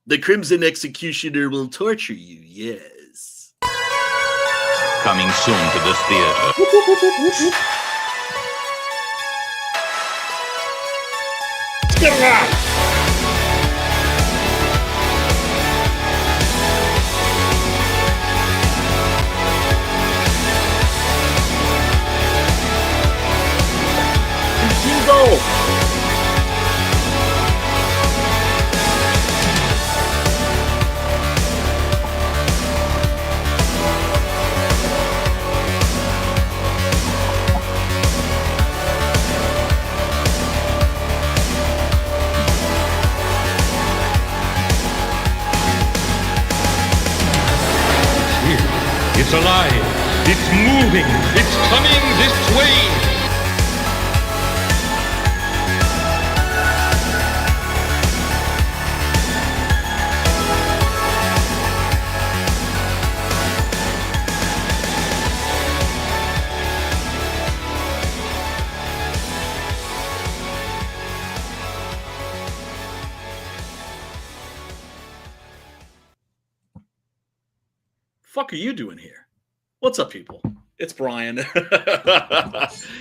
The Crimson Executioner will torture you, yes. Coming soon to this theater. Get him out! Jingle! It's alive. It's moving. It's coming this way. Fuck are you doing here? What's up, people? It's Brian.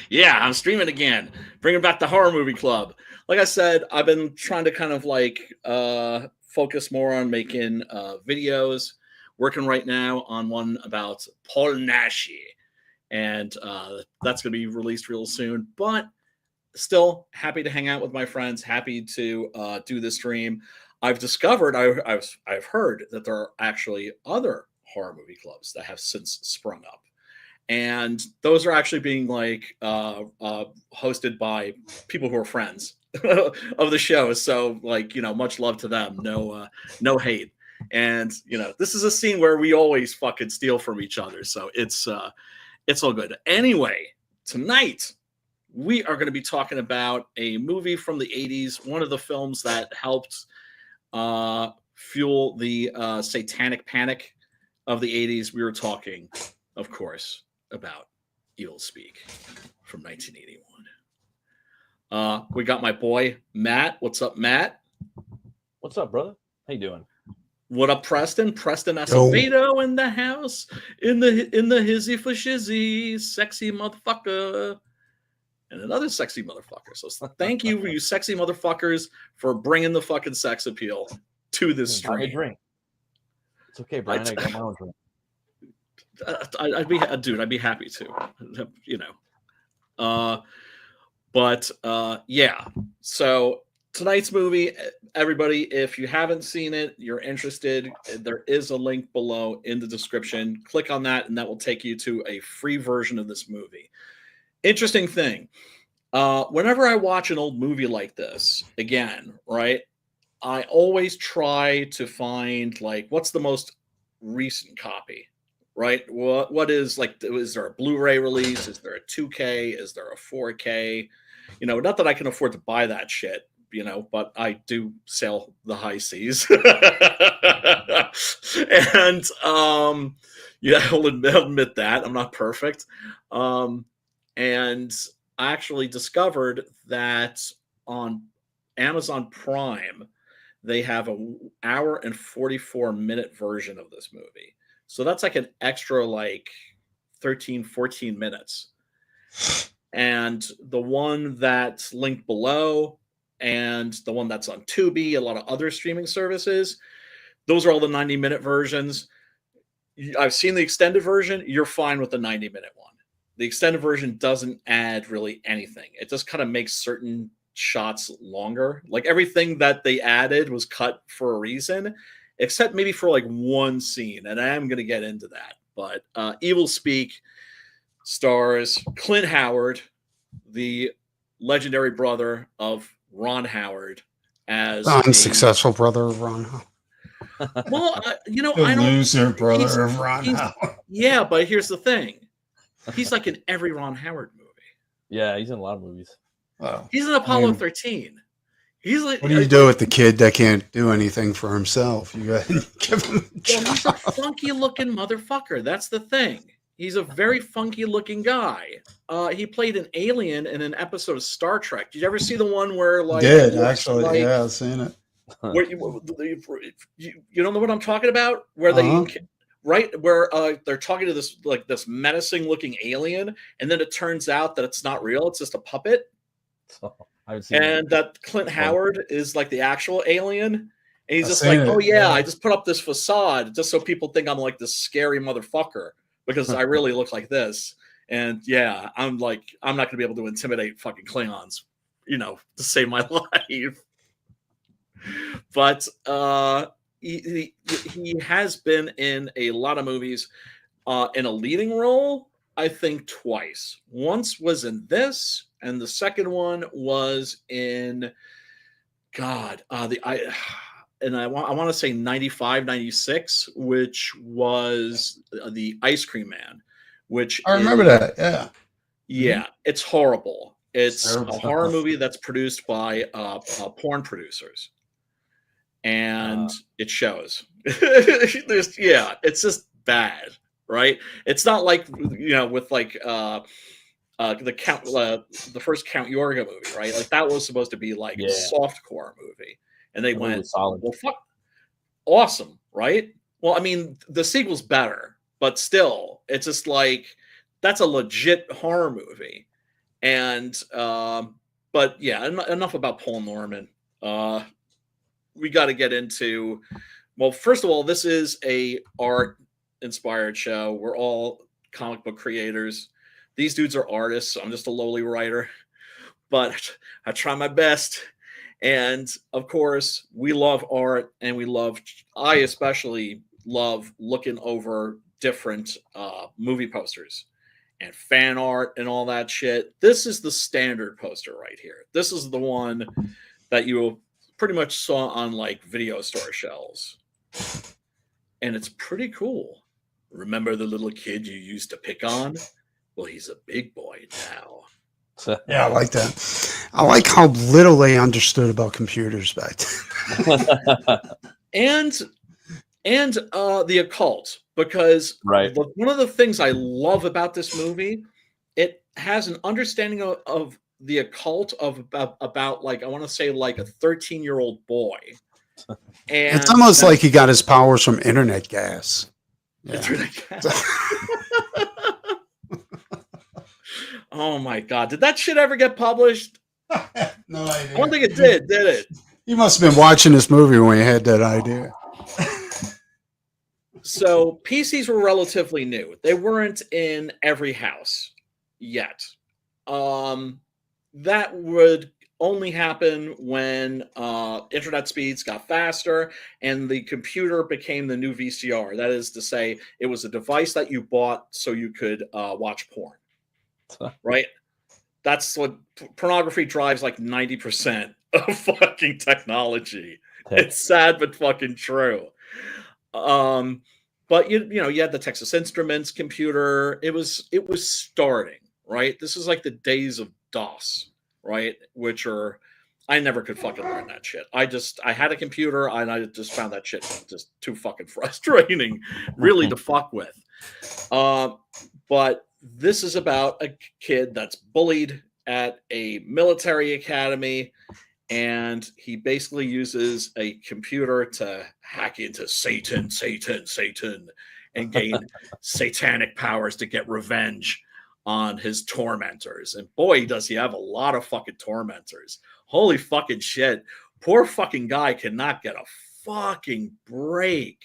Yeah, I'm streaming again, bringing back the Horror Movie Club. Like I said, I've been trying to kind of like focus more on making videos. Working right now on one about Paul Naschy, and that's going to be released real soon. But still happy to hang out with my friends. Happy to do this stream. I've discovered, I've heard that there are actually other horror movie clubs that have since sprung up, and those are actually being like hosted by people who are friends of the show. So like, you know, much love to them. No hate. And you know, this is a scene where we always fucking steal from each other. So it's all good. Anyway, tonight we are going to be talking about a movie from the 80s, one of the films that helped fuel the satanic panic of the 80s. We were talking, of course, about EVILSPEAK from 1981. We got my boy Matt. What's up, Matt? What's up, brother? How you doing? What up, Preston? Preston Acevedo in the house, in the hizzy for shizzy, sexy motherfucker, and another sexy motherfucker. So thank you, you sexy motherfuckers, for bringing the fucking sex appeal to this Buy me a stream. drink. It's okay, Brian. I got my own drink. I'd be happy to, you know. But yeah. So tonight's movie, everybody, if you haven't seen it, you're interested, there is a link below in the description. Click on that, and that will take you to a free version of this movie. Interesting thing. Whenever I watch an old movie like this, again, right, I always try to find like what's the most recent copy, right? What is like? Is there a Blu-ray release? Is there a 2K? Is there a 4K? You know, not that I can afford to buy that shit, you know, but I do sail the high seas, and yeah, I'll admit that I'm not perfect. And I actually discovered that on Amazon Prime, they have an hour and 44-minute version of this movie. So that's like an extra like 13, 14 minutes. And the one that's linked below and the one that's on Tubi, a lot of other streaming services, those are all the 90-minute versions. I've seen the extended version. You're fine with the 90-minute one. The extended version doesn't add really anything. It just kind of makes certain shots longer. Like everything that they added was cut for a reason, except maybe for like one scene. And I am going to get into that. But EVILSPEAK stars Clint Howard, the legendary brother of Ron Howard, as the unsuccessful brother of Ron Howard. Well, you know, The I don't. loser brother of Ron he's- Howard. Yeah, but here's the thing: he's like in every Ron Howard movie. Yeah, he's in a lot of movies. Well, He's in Apollo I mean, 13. He's like, what do you do with the kid that can't do anything for himself? You got to give him a Well, he's a job. funky looking motherfucker. That's the thing. He's a very funky looking guy. He played an alien in an episode of Star Trek. Did you ever see the one where like Did it looks actually? like, Yeah, I've seen it. Where you don't know what I'm talking about? Where they right where they're talking to this menacing looking alien, and then it turns out that it's not real; it's just a puppet. So, I haven't seen And that Clint Howard is like the actual alien, and he's I've just seen like, "Oh it, yeah, yeah. I just put up this facade just so people think I'm like this scary motherfucker because I really look like this." And yeah, I'm not going to be able to intimidate fucking Klingons, to save my life. But he has been in a lot of movies in a leading role, I think twice. Once was in this, and the second one was in I want to say 95, 96, which was the Ice Cream Man, which I remember that. Yeah. Yeah, it's horrible. It's Terrible. a horror movie that's produced by porn producers, and it shows. It's just bad, right? It's not like with like the first Count Yorga movie, right? Like that was supposed to be like a softcore movie, and they went, solid. well, fuck, awesome, right? Well, I mean, the sequel's better, but still, it's just like that's a legit horror movie. And but yeah, enough about Paul Norman. We got to get into, well, first of all, this is a art inspired show. We're all comic book creators. These dudes are artists. So I'm just a lowly writer, but I try my best. And of course, we love art, and I especially love looking over different movie posters and fan art and all that shit. This is the standard poster right here. This is the one that you pretty much saw on like video store shelves. And it's pretty cool. Remember the little kid you used to pick on? Well, he's a big boy now. Yeah, I like that. I like how little they understood about computers back then. and the occult, because Right. one of the things I love about this movie, it has an understanding of the occult of about like, I want to say like a 13-year-old boy. And it's almost like he got his powers from internet gas. Yeah. Oh my god, did that shit ever get published? No idea. I don't think it did it? You must have been watching this movie when you had that idea. So PCs were relatively new. They weren't in every house yet. That would only happen when internet speeds got faster and the computer became the new VCR. That is to say, it was a device that you bought so you could watch porn. Right? That's what pornography drives, like 90% of fucking technology. It's sad but fucking true. But you had the Texas Instruments computer. It was starting, right? This is like the days of DOS, right? I never could fucking learn that shit. I had a computer and I just found that shit just too fucking frustrating, really, to fuck with. But this is about a kid that's bullied at a military academy, and he basically uses a computer to hack into Satan, and gain satanic powers to get revenge on his tormentors. And boy, does he have a lot of fucking tormentors. Holy fucking shit. Poor fucking guy cannot get a fucking break.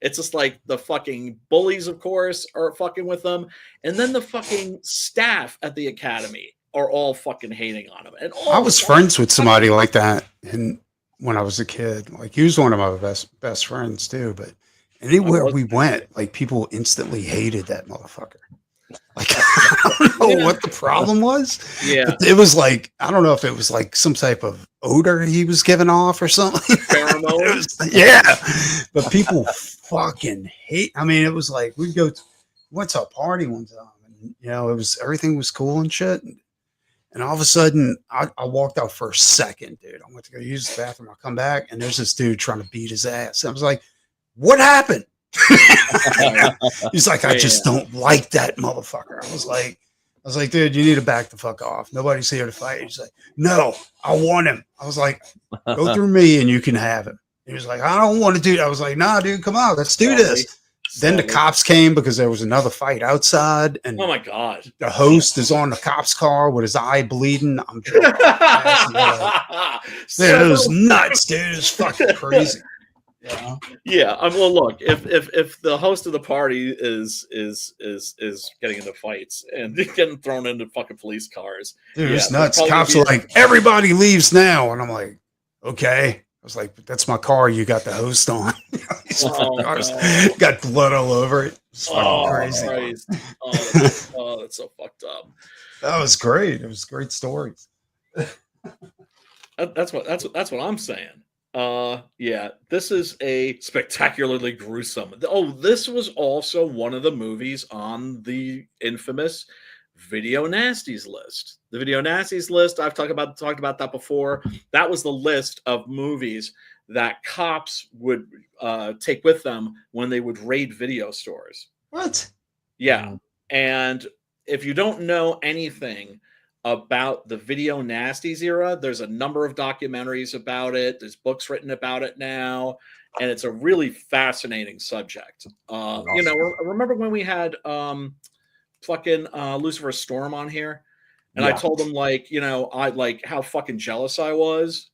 It's just like the fucking bullies, of course, are fucking with them. And then the fucking staff at the academy are all fucking hating on him. And I was friends with somebody like that when I was a kid. Like, he was one of my best friends too. But anywhere we went, like, people instantly hated that motherfucker. Like, I don't know what the problem was. Yeah. But it was like, I don't know if it was like some type of odor he was giving off or something. Pheromones. Yeah. But people fucking hate. I mean, it was like, went to a party one time, and everything was cool and shit. And all of a sudden, I walked out for a second, dude. I went to go use the bathroom. I come back, and there's this dude trying to beat his ass. I was like, what happened? He's like, I just don't like that motherfucker. I was like, was like, dude, you need to back the fuck off. Nobody's here to fight. He's like, no, I want him. I was like, go through me and you can have him. He was like, I don't want to do that. I was like, nah, dude, come on, let's do this. Then the cops came because there was another fight outside, and oh my god, the host is on the cop's car with his eye bleeding. I'm drunk. It was nuts, dude. It was fucking crazy. Yeah. Yeah. Well, look, if the host of the party is getting into fights and getting thrown into fucking police cars, dude, it's nuts. Cops are like, everybody leaves now, and I'm like, okay. I was like, that's my car. You got the host on. Cars got blood all over it. It's crazy. That's so fucked up. That was great. It was great stories. That's what I'm saying. Yeah, this is a spectacularly gruesome. Oh, this was also one of the movies on the infamous Video Nasties list. The Video Nasties list, I've talked about that before. That was the list of movies that cops would take with them when they would raid video stores. What? Yeah. And if you don't know anything about the Video Nasties era, there's a number of documentaries about it. There's books written about it now. And it's a really fascinating subject. You know, remember when we had fucking Lucifer Storm on here, and I told him, like, you know, I like how fucking jealous I was,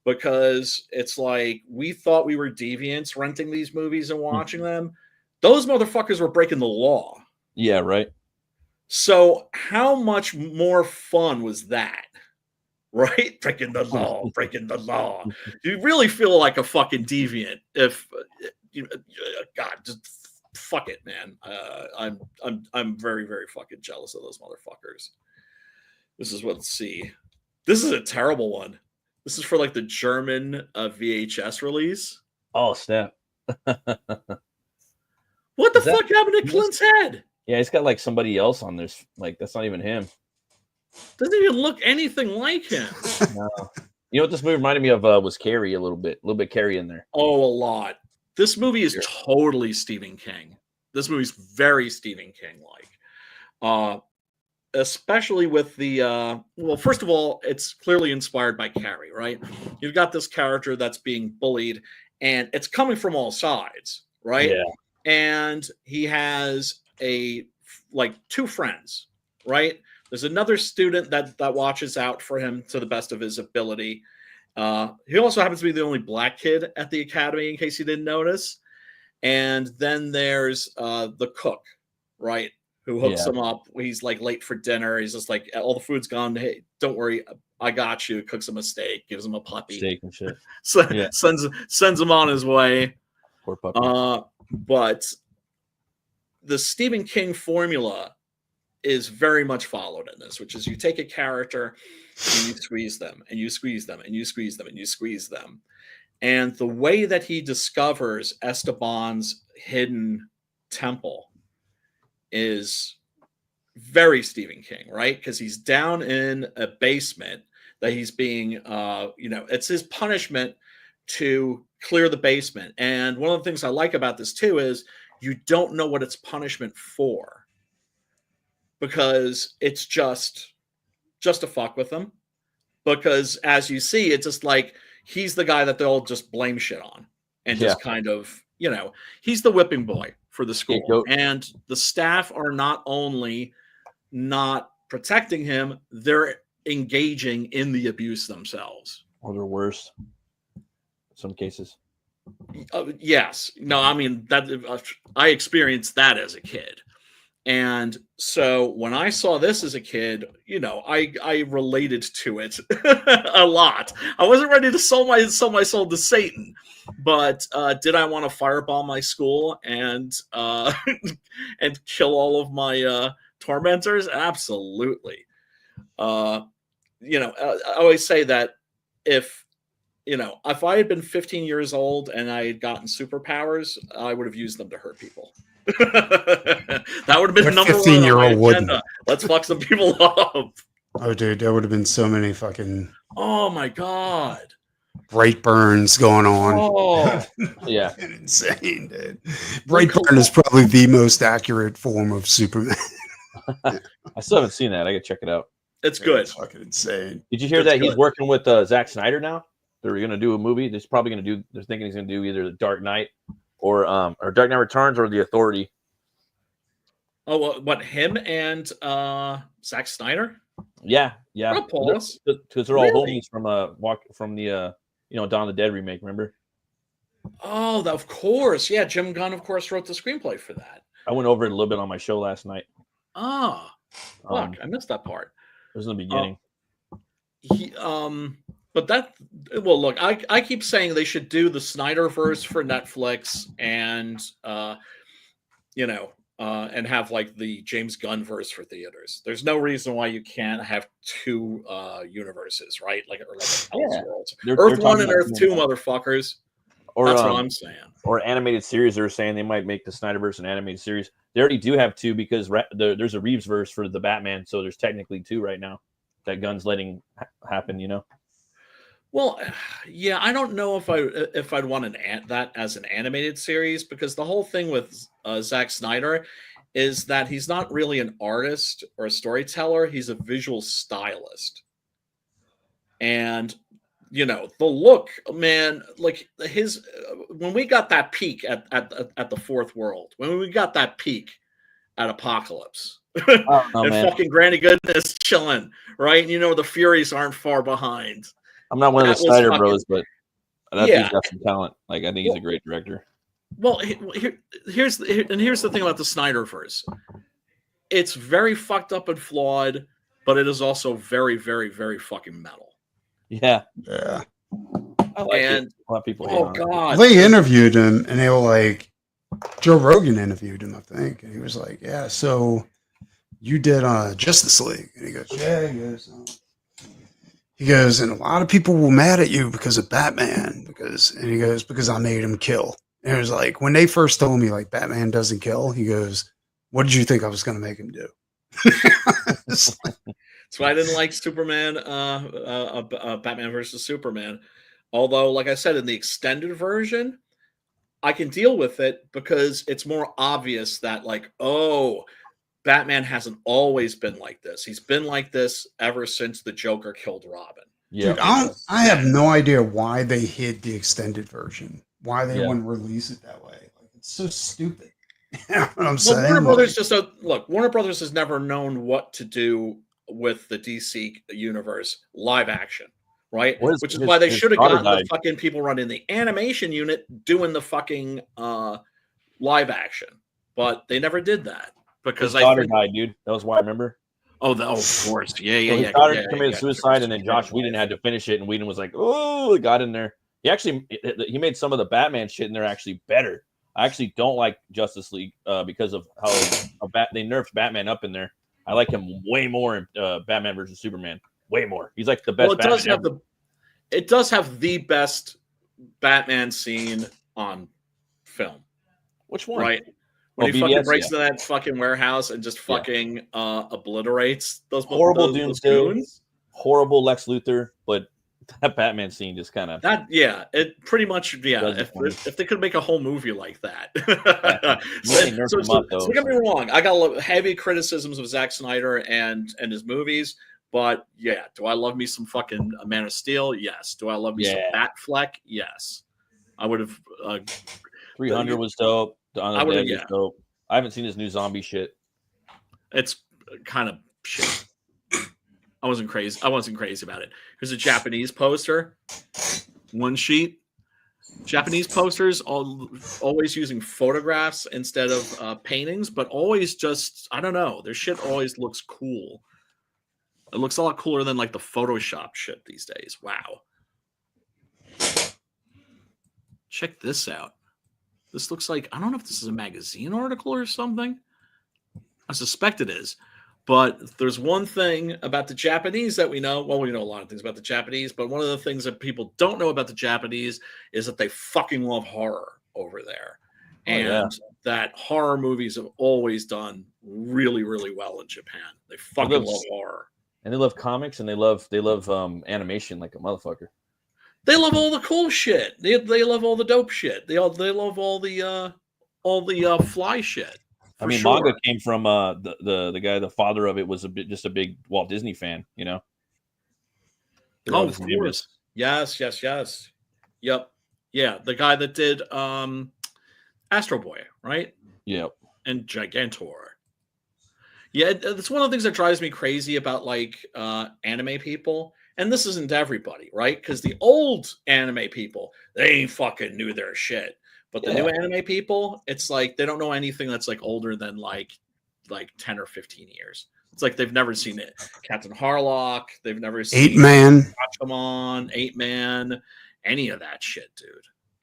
because it's like we thought we were deviants renting these movies and watching them. Those motherfuckers were breaking the law. Yeah, right. So how much more fun was that? Right? Breaking the law, breaking the law. You really feel like a fucking deviant if you, God, just fuck it, man. I'm very, very fucking jealous of those motherfuckers. This is what, let's see. This is a terrible one. This is for like the German VHS release. Oh, snap. What the fuck happened to Clint's head? Yeah, he's got like somebody else on this. Like, that's not even him. Doesn't even look anything like him. No. You know what this movie reminded me of was Carrie a little bit Carrie in there. Oh, a lot. This movie is totally Stephen King. This movie's very Stephen King-like. Especially with the, well, first of all, it's clearly inspired by Carrie, right? You've got this character that's being bullied, and it's coming from all sides, right? Yeah. And he has two friends, right? There's another student that watches out for him to the best of his ability. He also happens to be the only black kid at the academy, in case you didn't notice. And then there's the cook, right, who hooks him up. He's like late for dinner. He's just like, all the food's gone. Hey, don't worry, I got you. Cooks him a steak, gives him a puppy, steak and shit. Sends him on his way. Poor puppy. But the Stephen King formula is very much followed in this, which is you take a character and you squeeze them and you squeeze them and you squeeze them and you squeeze them. And the way that he discovers Esteban's hidden temple is very Stephen King, right? Because he's down in a basement that he's being, it's his punishment to clear the basement. And one of the things I like about this too is you don't know what it's punishment for, because it's just to fuck with them. Because as you see, it's just like he's the guy that they'll just blame shit on and just kind of, he's the whipping boy for the school. And the staff are not only not protecting him, they're engaging in the abuse themselves. Or they're worse in some cases. Yes. No, I mean, that I experienced that as a kid. And so when I saw this as a kid, I related to it a lot. I wasn't ready to sell my soul to Satan, but did I want to fireball my school and kill all of my tormentors? Absolutely. I always say that if I had been 15 years old and I had gotten superpowers, I would have used them to hurt people. That would have been number 15-year-old wouldn't. Let's fuck some people up. Oh, dude, there would have been so many fucking. Oh my god. Bright burns going on. Oh, yeah, insane, dude. Bright burn is probably the most accurate form of Superman. I still haven't seen that. I gotta check it out. It's good. It's fucking insane. Did you hear It's that he's good. working with Zack Snyder now? They're gonna do a movie. They're probably gonna do. They're thinking he's gonna do either The Dark Knight or Dark Knight Returns or The Authority. Oh, what him and Zack Snyder? Yeah. Oh, pause. Because they're all Really? homies from the Dawn of the Dead remake. Remember? Oh, of course. Yeah, Jim Gunn, of course, wrote the screenplay for that. I went over it a little bit on my show last night. Ah, fuck, I missed that part. It was in the beginning. But well, look, I keep saying they should do the Snyderverse for Netflix and and have like the James Gunn verse for theaters. There's no reason why you can't have two universes, right? Like worlds. Earth 1 and Earth 2, motherfuckers. Or, that's what I'm saying. Or animated series. They're saying they might make the Snyderverse an animated series. They already do have two because there's a Reeves verse for the Batman, so there's technically two right now that Gunn's letting happen. Well, yeah, I don't know if I'd want that as an animated series, because the whole thing with Zack Snyder is that he's not really an artist or a storyteller. He's a visual stylist. And the look, man, like his when we got that peak at the Fourth World, when we got that peak at Apocalypse, and fucking Granny Goodness chilling, right? And the Furies aren't far behind. I'm not one of the Snyder bros, but I think he's got some talent. Like, I think he's a great director. Well, here's the thing about the Snyderverse. It's very fucked up and flawed, but it is also very, very, very fucking metal. Yeah. I like it. A lot of people. Oh God! They interviewed him, and they were like, Joe Rogan interviewed him, I think, and he was like, "Yeah, so you did Justice League," and he goes, "Yeah," he goes, and a lot of people were mad at you because of Batman, because I made him kill. And it was like, when they first told me like Batman doesn't kill, he goes, "What did you think I was going to make him do?" That's why I didn't like Superman, Batman versus Superman. Although, like I said, in the extended version, I can deal with it because it's more obvious that, like, oh, Batman hasn't always been like this. He's been like this ever since the Joker killed Robin. Yeah, dude, I have no idea why they hid the extended version. Why they wouldn't release it that way? Like, it's so stupid. You know what I'm saying? Warner Brothers Warner Brothers has never known what to do with the DC universe live action, right? Which is why they should have gotten the fucking people running the animation unit doing the fucking live action, but they never did that because his daughter died, dude. That was why I remember. Oh, of course, his daughter committed suicide, and then Josh Whedon had to finish it, and Whedon was like, "Oh, it got in there." He made some of the Batman shit in there actually better. I actually don't like Justice League because of how they nerfed Batman up in there. I like him way more in Batman versus Superman. Way more. He's like the best. Well, it does have the best Batman scene on film. Which one? Right. When he fucking breaks into that fucking warehouse and just fucking obliterates those horrible Doomsday, horrible Lex Luthor, but that Batman scene just kind of it pretty much if they could make a whole movie like that. So don't get me wrong, I got heavy criticisms of Zack Snyder and his movies, but do I love me some fucking Man of Steel? Yes. Do I love me some Batfleck? Yes. I would have 300 was dope. Dawn of the Dead was dope. I haven't seen his new zombie shit. It's kind of shit. I wasn't crazy about it. Here's a Japanese poster, one sheet. Japanese posters always using photographs instead of paintings, but always just, I don't know. Their shit always looks cool. It looks a lot cooler than like the Photoshop shit these days. Wow. Check this out. This looks like, I don't know if this is a magazine article or something. I suspect it is. But there's one thing about the Japanese that we know. Well, we know a lot of things about the Japanese, but one of the things that people don't know about the Japanese is that they fucking love horror over there. That horror movies have always done really, really well in Japan. They fucking love horror. And they love comics, and they love animation like a motherfucker. They love all the cool shit. They love all the dope shit. They love all the fly shit. I mean, manga came from the guy, the father of it was just a big Walt Disney fan, you know. Oh, of course. Yes. Yep. Yeah, the guy that did Astro Boy, right? Yep. And Gigantor. Yeah, it's one of the things that drives me crazy about like anime people. And this isn't everybody, right? Because the old anime people, they fucking knew their shit. But the new anime people, it's like they don't know anything that's like older than like 10 or 15 years. It's like they've never seen it. Captain Harlock, they've never seen 8 Man. Pokemon, 8 Man, any of that shit, dude.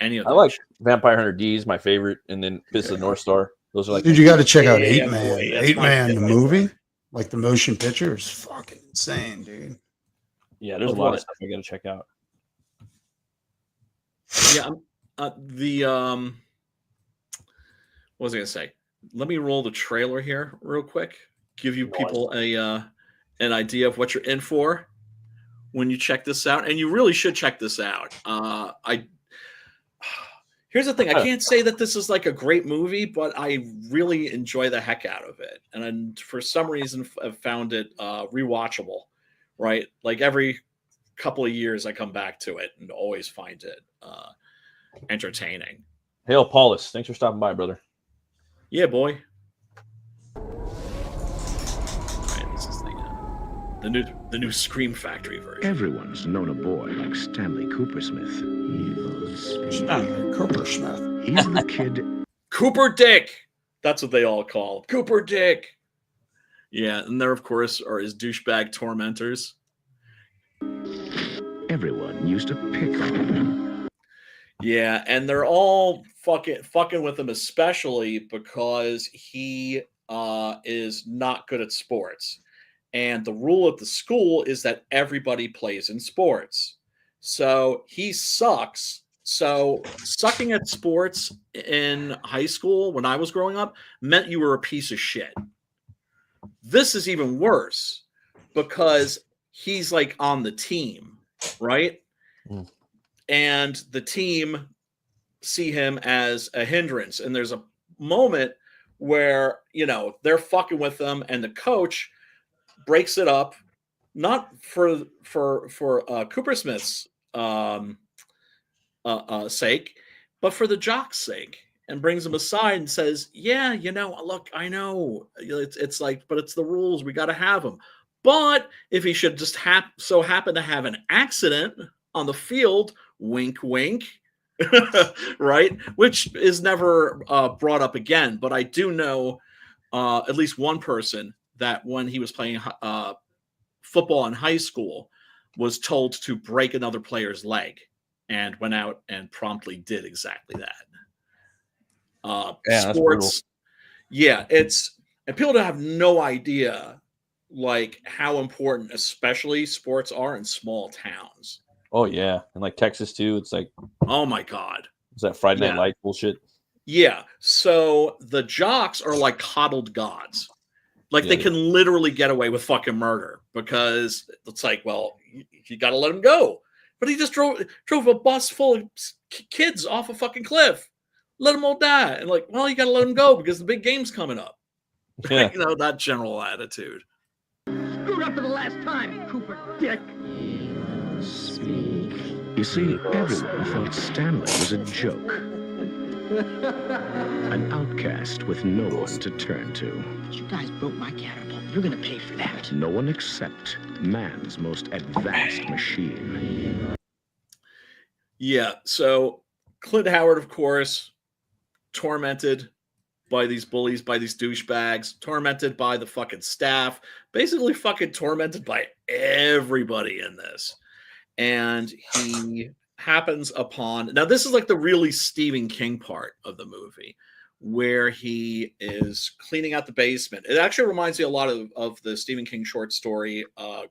Any of that. I like shit. Vampire Hunter D is my favorite, and then Fist of the North Star. Those are like, Dude, you got to check out Yeah, 8 Man. boy, that's 8 my Man, shit the right movie, there. like the motion picture, is fucking insane, dude. yeah, there's a Of lot what? of stuff I got to check out. Yeah, what was I gonna say? Let me roll the trailer here real quick. Give you people an idea of what you're in for when you check this out, and you really should check this out. Here's the thing: I can't say that this is like a great movie, but I really enjoy the heck out of it, and for some reason, I've found it rewatchable. Right, like every couple of years, I come back to it and always find it entertaining. Hail, Paulus. Thanks for stopping by, brother. Yeah, boy. All right, this is the new Scream Factory version. Everyone's known a boy like Stanley Coopersmith. Stanley Coopersmith. He's the kid. Cooper Dick. That's what they all call him. Cooper Dick. Yeah, and there, of course, are his douchebag tormentors. Everyone used to pick on him. Yeah, and they're all fucking with him, especially because he is not good at sports. And the rule at the school is that everybody plays in sports. So he sucks. So sucking at sports in high school when I was growing up meant you were a piece of shit. This is even worse because he's like on the team, right? Mm. And the team see him as a hindrance. And there's a moment where, you know, they're fucking with them and the coach breaks it up, not for Coopersmith's sake, but for the jock's sake, and brings him aside and says, yeah, you know, look, I know it's like, but it's the rules. We got to have him. But if he should just so happen to have an accident on the field, wink, wink, right? Which is never brought up again. But I do know at least one person that when he was playing football in high school was told to break another player's leg and went out and promptly did exactly that. Sports, yeah, and people have no idea like how important especially sports are in small towns. Oh yeah, and like Texas too. It's like, oh my god, is that Friday Night Lights bullshit? Yeah, so the jocks are like coddled gods. Like they can literally get away with fucking murder because it's like, well, you got to let him go. But he just drove a bus full of kids off a fucking cliff. Let them all die. And like, well, you got to let them go because the big game's coming up. Yeah. You know, that general attitude. Screwed up for the last time, Cooper Dick. Speak. You see, everyone thought Stanley was a joke. An outcast with no one to turn to. You guys broke my catapult. You're gonna pay for that. No one except man's most advanced machine. Yeah, so Clint Howard, of course, tormented by these bullies, by these douchebags, tormented by the fucking staff, basically fucking tormented by everybody in this. And he happens upon, now this is like the really Stephen King part of the movie, where he is cleaning out the basement. It actually reminds me a lot of the Stephen King short story,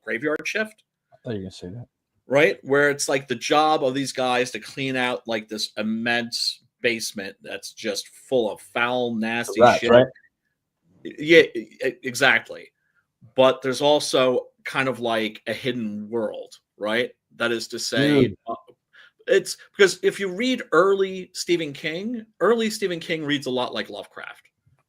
Graveyard Shift. I thought you were going to say that. Right? Where it's like the job of these guys to clean out like this immense basement that's just full of foul, nasty shit. Right? Yeah, exactly. But there's also kind of like a hidden world, right? That is to say, it's because if you read early Stephen King reads a lot like Lovecraft.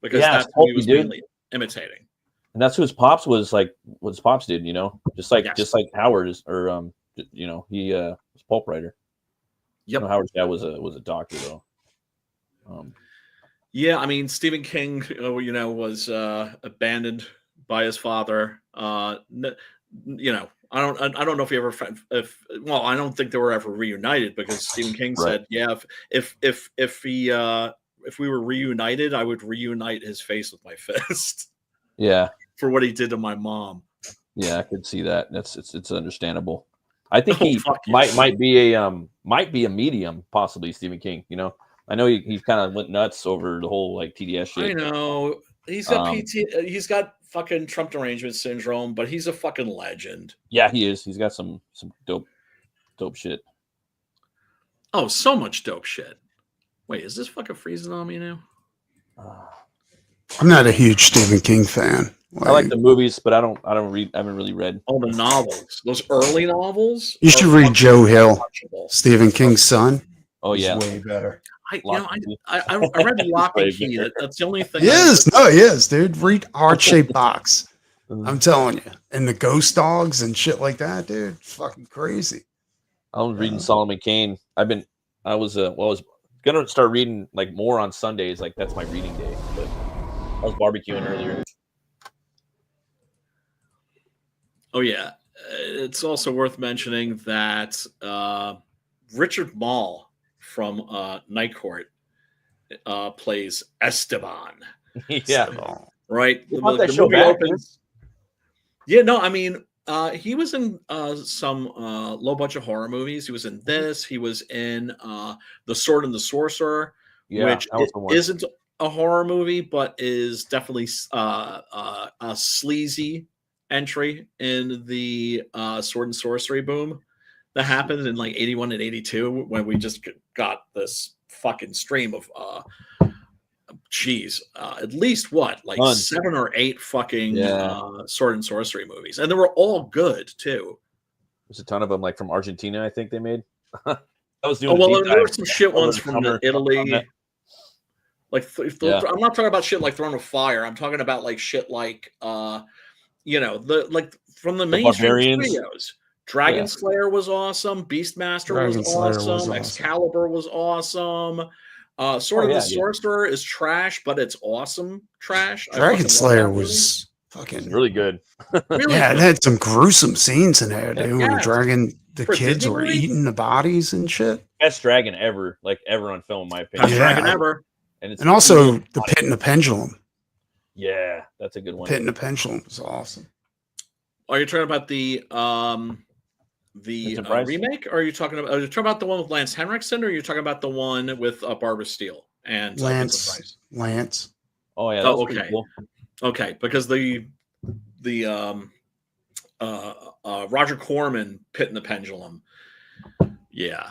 because Yeah, that's it's who he pulpy, was dude. mainly imitating. And that's who his pops was like. What his pops did, you know, just like Yes. Howard is, or you know, he was a pulp writer. Yep. You know, Howard's dad was a doctor though. Yeah, I mean, Stephen King, you know, was abandoned by his father. You know, I don't know if he ever, well, I don't think they were ever reunited because Stephen King Right. said, yeah, if we were reunited, I would reunite his face with my fist Yeah, for what he did to my mom. yeah, I could see that. It's understandable. I think Oh, he fuck yeah. might be a medium, possibly Stephen King. You know, I know he kind of went nuts over the whole like TDS shit. I know he's got he's got fucking Trump derangement syndrome, but he's a fucking legend. Yeah, he is. He's got some dope shit. Oh, so much dope shit. Wait, is this fucking freezing on me now? I'm not a huge Stephen King fan. I like the movies, but I don't read. I haven't really read. Oh, the novels, those early novels. You should are read fucking Joe Hill, untouchable. Stephen King's son. Oh He's yeah, way better. I Lock- read Lock and Way Key. better. That's the only thing. He is. No, he is, dude. Read Heart Shaped Box. I'm telling you. And the ghost dogs and shit like that, dude. Fucking crazy. I was reading Solomon Kane. I was gonna start reading like more on Sundays. Like that's my reading day. But I was barbecuing earlier. Oh yeah, it's also worth mentioning that Richard Mall from Night Court plays Esteban. Yeah, Right. They brought that show back, Yeah, no, I mean, he was in some low budget horror movies. He was in this. He was in The Sword and the Sorcerer, Yeah, which that was the one. isn't a horror movie, but is definitely a sleazy entry in the sword and sorcery boom that happened in like 81 and 82 when we just got this fucking stream of at least what, like Tons. 7 or 8 fucking Yeah. sword and sorcery movies, and they were all good too. There's a ton of them, like from Argentina. I think they made. I was Oh doing. well, a deep there were dive some shit over ones the from summer Italy. on that. Like I'm not talking about shit like Throne of Fire. I'm talking about like shit like you know, from the mainstream Barbarians. studios. Dragon Slayer was awesome. Beastmaster Dragon was Slayer awesome. was awesome. Excalibur was awesome. Sword of the Sorcerer is trash, but it's awesome trash. I fucking Dragon love Slayer that movie. was fucking Really good. Really yeah, it good. had some gruesome scenes in there, dude. When the Yes. dragon, the For a kids Disney were movie? eating the bodies and shit. Best dragon ever, like ever on film, in my opinion. Best Yeah. dragon ever. And it's And also the Pit and the Pendulum. yeah, that's a good one. Pit and the Pendulum was awesome. Are you talking about the Vincent Price? remake? Or are you talking about the one with Lance Henriksen, or are you talking about the one with Barbara Steele and Vincent Price? Lance. Oh yeah, that Oh, was pretty okay. cool. Okay, because the Roger Corman Pit and the Pendulum. Yeah,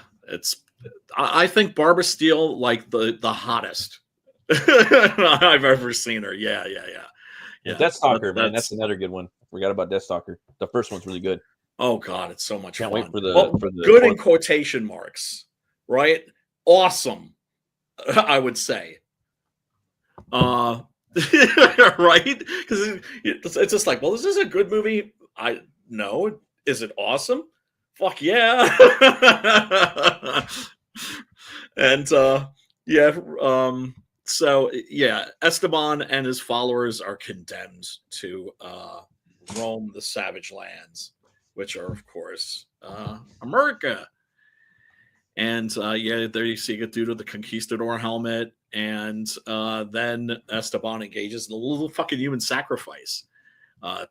I think Barbara Steele like the hottest I've ever seen her. Yeah. Deathstalker, man, that's another good one. Forgot about Deathstalker. The first one's really good. Oh god, it's so much Can't fun. wait for the good in quotation marks, right? Awesome, I would say. Right? Because it's just like, well, is this a good movie? No. Is it awesome? Fuck yeah. And so yeah, Esteban and his followers are condemned to roam the savage lands, which are of course America. And there you see a dude with the conquistador helmet, and then Esteban engages in a little fucking human sacrifice,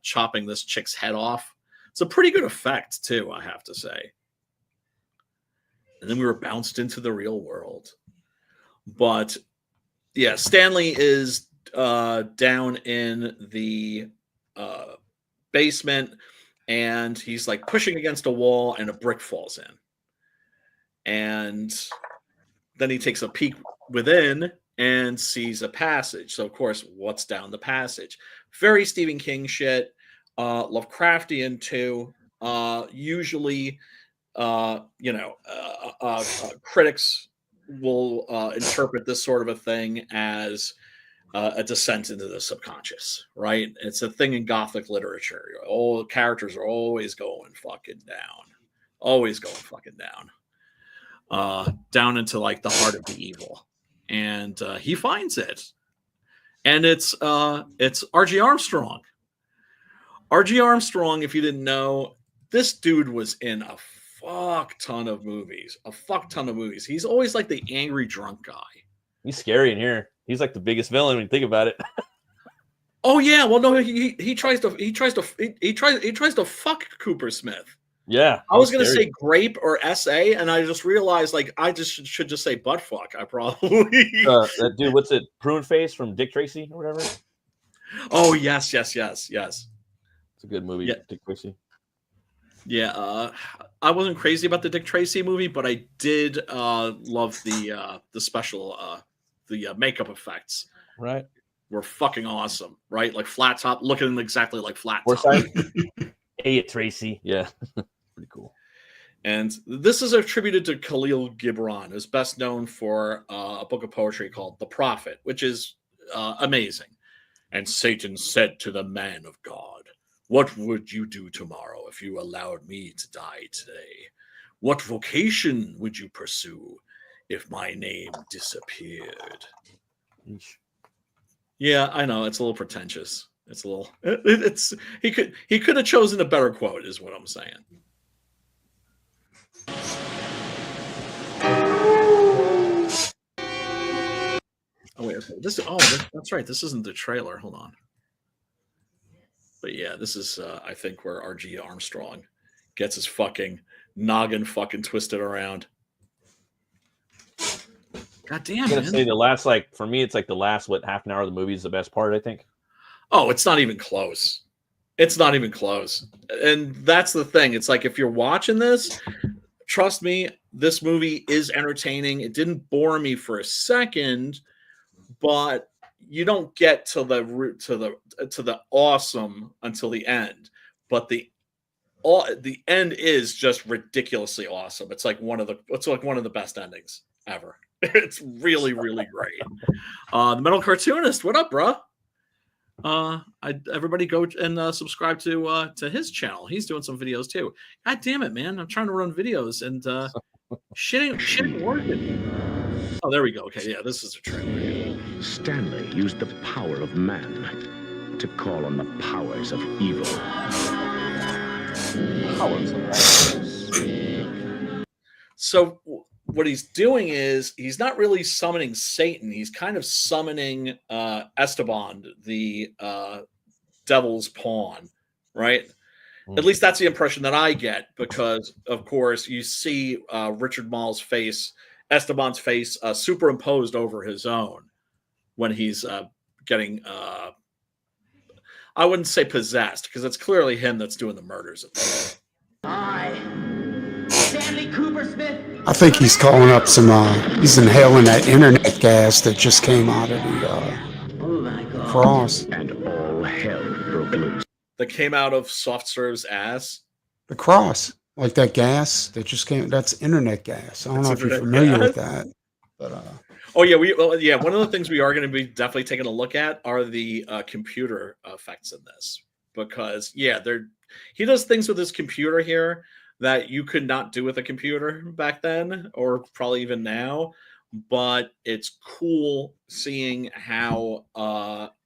chopping this chick's head off. It's a pretty good effect too, I have to say. And then we were bounced into the real world. But yeah, Stanley is down in the basement, and he's like pushing against a wall, and a brick falls in. And then he takes a peek within and sees a passage. So, of course, what's down the passage? Very Stephen King shit. Lovecraftian too. Usually, critics will interpret this sort of a thing as a descent into the subconscious, right? It's a thing in Gothic literature. All characters are always going fucking down, down into like the heart of the evil, and he finds it, and it's R.G. Armstrong. R.G. Armstrong, if you didn't know, this dude was in a fuck ton of movies. He's always like the angry drunk guy. He's scary in here. He's like the biggest villain when you think about it. Oh yeah, well no, he tries to fuck Cooper Smith. Yeah, I was gonna say grape or SA, and I just realized like I just should just say butt fuck. I probably that dude. What's it? Prune Face from Dick Tracy or whatever. Oh yes. It's a good movie. Yeah. Dick Tracy. Yeah, I wasn't crazy about the Dick Tracy movie, but I did love the special the makeup effects. Right, were fucking awesome. Right, like flat top, looking exactly like flat top. Hey, Tracy. Yeah, pretty cool. And this is attributed to Khalil Gibran, who's best known for a book of poetry called The Prophet, which is amazing. And Satan said to the man of God, "What would you do tomorrow if you allowed me to die today? What vocation would you pursue if my name disappeared?" Eesh. Yeah, I know it's a little pretentious. It's a little. It's he could have chosen a better quote, is what I'm saying. Oh wait, okay. That's right. This isn't the trailer. Hold on. But yeah, this is I think where R.G. Armstrong gets his fucking noggin fucking twisted around. God damn, I'm gonna say the last, like, for me, it's like the last half an hour of the movie is the best part, I think. Oh, it's not even close. It's not even close. And that's the thing. It's like if you're watching this, trust me, this movie is entertaining. It didn't bore me for a second, but you don't get to the awesome until the end. But the end is just ridiculously awesome. It's like one of the best endings ever. It's really, really great. The Metal Cartoonist, what up, bro? Everybody go and subscribe to his channel. He's doing some videos too. God damn it, man! I'm trying to run videos and shit ain't working. Oh, there we go. Okay, yeah, this is a trailer. Stanley used the power of man to call on the powers of evil. So what he's doing is he's not really summoning Satan. He's kind of summoning Esteban, the devil's pawn, right? At least that's the impression that I get, because, of course, you see Richard Mall's face, Esteban's face, superimposed over his own when he's getting, I wouldn't say possessed, because it's clearly him that's doing the murders. Stanley Cooper Smith. I think he's calling up some. He's inhaling that internet gas that just came out of the cross. And all hell broke loose. That came out of Soft Serve's ass. The cross, like that gas that just came. That's internet gas. I don't know if you're familiar with that, but oh yeah, one of the things we are going to be definitely taking a look at are the computer effects in this, because he does things with his computer here that you could not do with a computer back then, or probably even now. But it's cool seeing how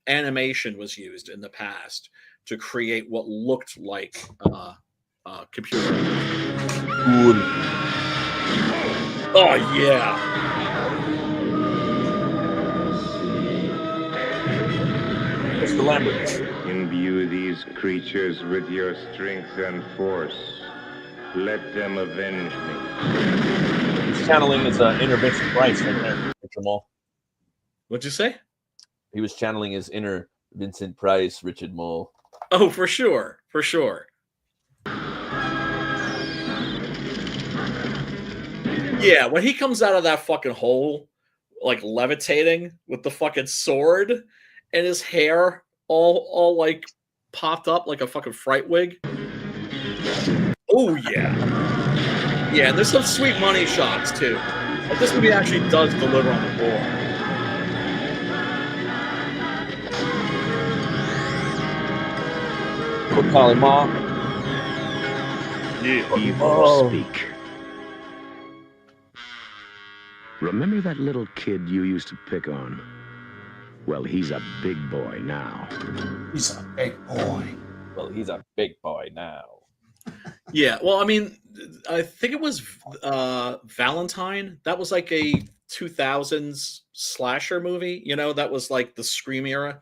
animation was used in the past to create what looked like computer. Oh yeah. Mr. Lambert. Imbue these creatures with your strength and force. Let them avenge me. He's channeling his inner Vincent Price right there, Richard Mall. What'd you say? He was channeling his inner Vincent Price, Richard Mall. Oh, for sure. For sure. Yeah, when he comes out of that fucking hole, like levitating with the fucking sword and his hair all like popped up like a fucking fright wig. Oh, yeah. Yeah, and there's some sweet money shots, too. But this movie actually does deliver on the board. We'll call him off. Yeah. Evil speak. Remember that little kid you used to pick on? Well, he's a big boy now. He's a big boy. Well, he's a big boy now. Yeah. Well, I mean, I think it was Valentine. That was like a 2000s slasher movie. You know, that was like the Scream era,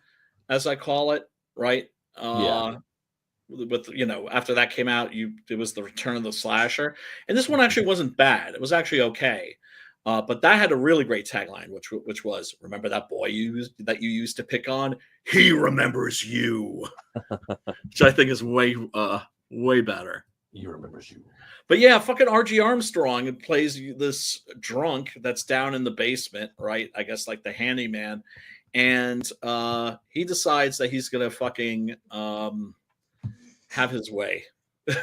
as I call it, right? Yeah. With after that came out, it was the return of the slasher, and this one actually wasn't bad. It was actually okay, but that had a really great tagline, which was, "Remember that boy you used to pick on? He remembers you," which I think is way better. He remembers you. But yeah, fucking R.G. Armstrong plays this drunk that's down in the basement, right? I guess like the handyman, and he decides that he's gonna fucking have his way. It's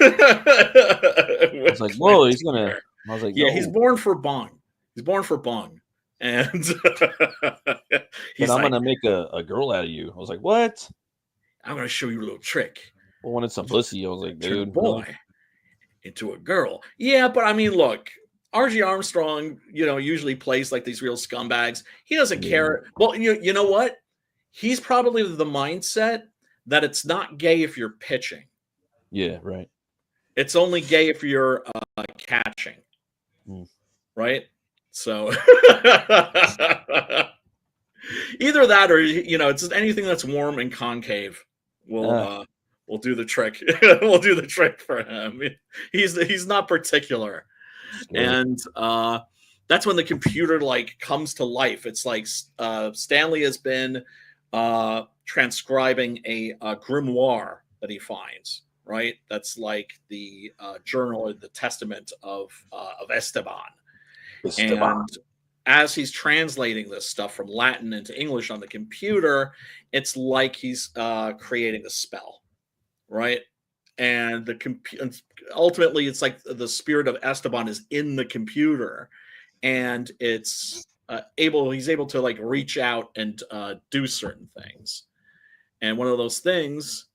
like, whoa, he's gonna. I was like, Yeah, no. he's born for bong. He's born for bong, and he's I'm like, gonna make a girl out of you. I was like, what? I'm gonna show you a little trick. I wanted some pussy. I was like, Turn a dude, boy into a girl. Yeah, but I mean, look, R.G. Armstrong, usually plays like these real scumbags. He doesn't care. Well, you know what? He's probably the mindset that it's not gay if you're pitching. Yeah, right. It's only gay if you're catching, right? So either that, or it's just anything that's warm and concave will do the trick. We'll do the trick for him. He's not particular, and that's when the computer comes to life. It's like Stanley has been transcribing a grimoire that he finds. Right, that's like the journal or the testament of Esteban. And as he's translating this stuff from Latin into English on the computer, it's like he's creating a spell, right? And ultimately, it's like the spirit of Esteban is in the computer, and it's he's able to reach out and do certain things. And one of those things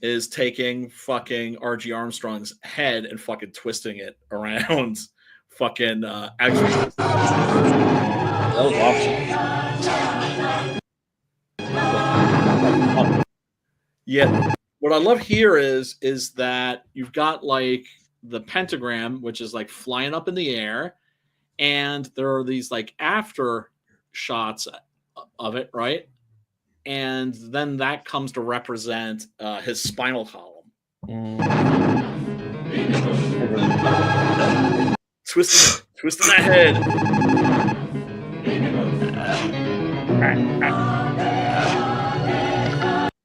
is taking fucking R.G. Armstrong's head and fucking twisting it around. Fucking actually, that was awesome. Yeah, what I love here is that you've got the pentagram, which is flying up in the air, and there are these after shots of it, right? And then that comes to represent his spinal column. Twisting that head.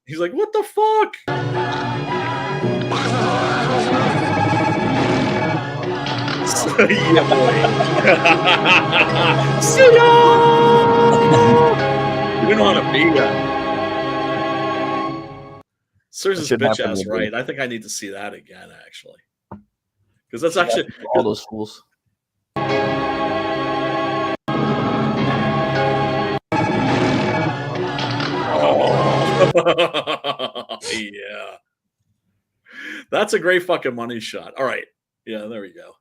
He's like, what the fuck? Yeah, boy. See ya! We don't want to be that. Serves his bitch ass right. I think I need to see that again, actually. Because that's actually all those fools. Yeah. That's a great fucking money shot. All right. Yeah, there we go.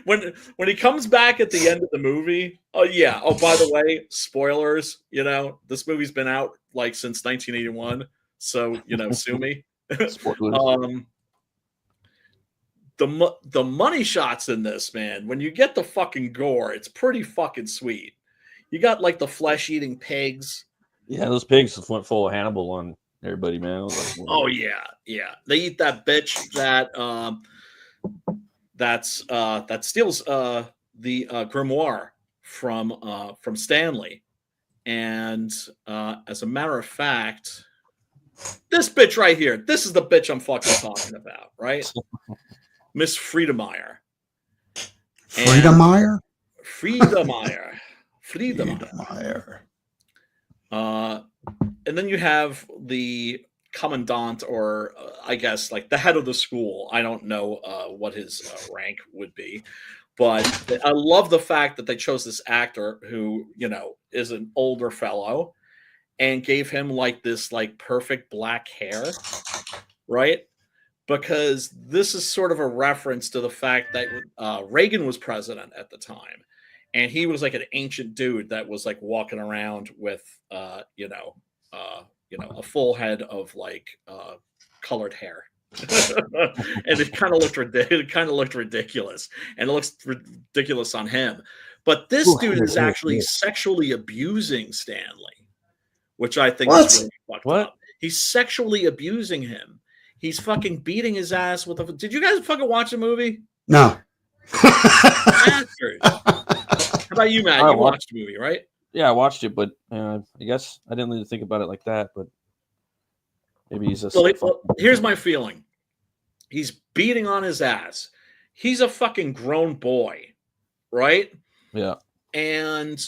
when he comes back at the end of the movie, oh yeah. Oh, by the way, spoilers, this movie's been out since 1981. So, sue me. The money shots in this, man, when you get the fucking gore, it's pretty fucking sweet. You got the flesh-eating pigs. Yeah, those pigs went full of Hannibal on everybody, man. Oh yeah. They eat that bitch that steals the grimoire from Stanley, and as a matter of fact, this bitch right here, this is the bitch I'm fucking talking about, right? Miss Friedemeyer. Friedemeyer. And then you have the commandant, or I guess the head of the school. I don't know what his rank would be, but I love the fact that they chose this actor who is an older fellow, and gave him like this like perfect black hair, right? Because this is sort of a reference to the fact that Reagan was president at the time, and he was like an ancient dude that was like walking around with a full head of like colored hair. And it kind of looked ridiculous, and it looks ridiculous on him. But this dude is actually sexually abusing Stanley, which I think is really fucked up. He's sexually abusing him. He's fucking beating his ass with a. Did you guys fucking watch the movie? No. How about you, Matt? You watched the movie, right? Yeah, I watched it, but I guess I didn't really think about it like that. But maybe he's a. Well, here's my feeling. He's beating on his ass. He's a fucking grown boy, right? Yeah. And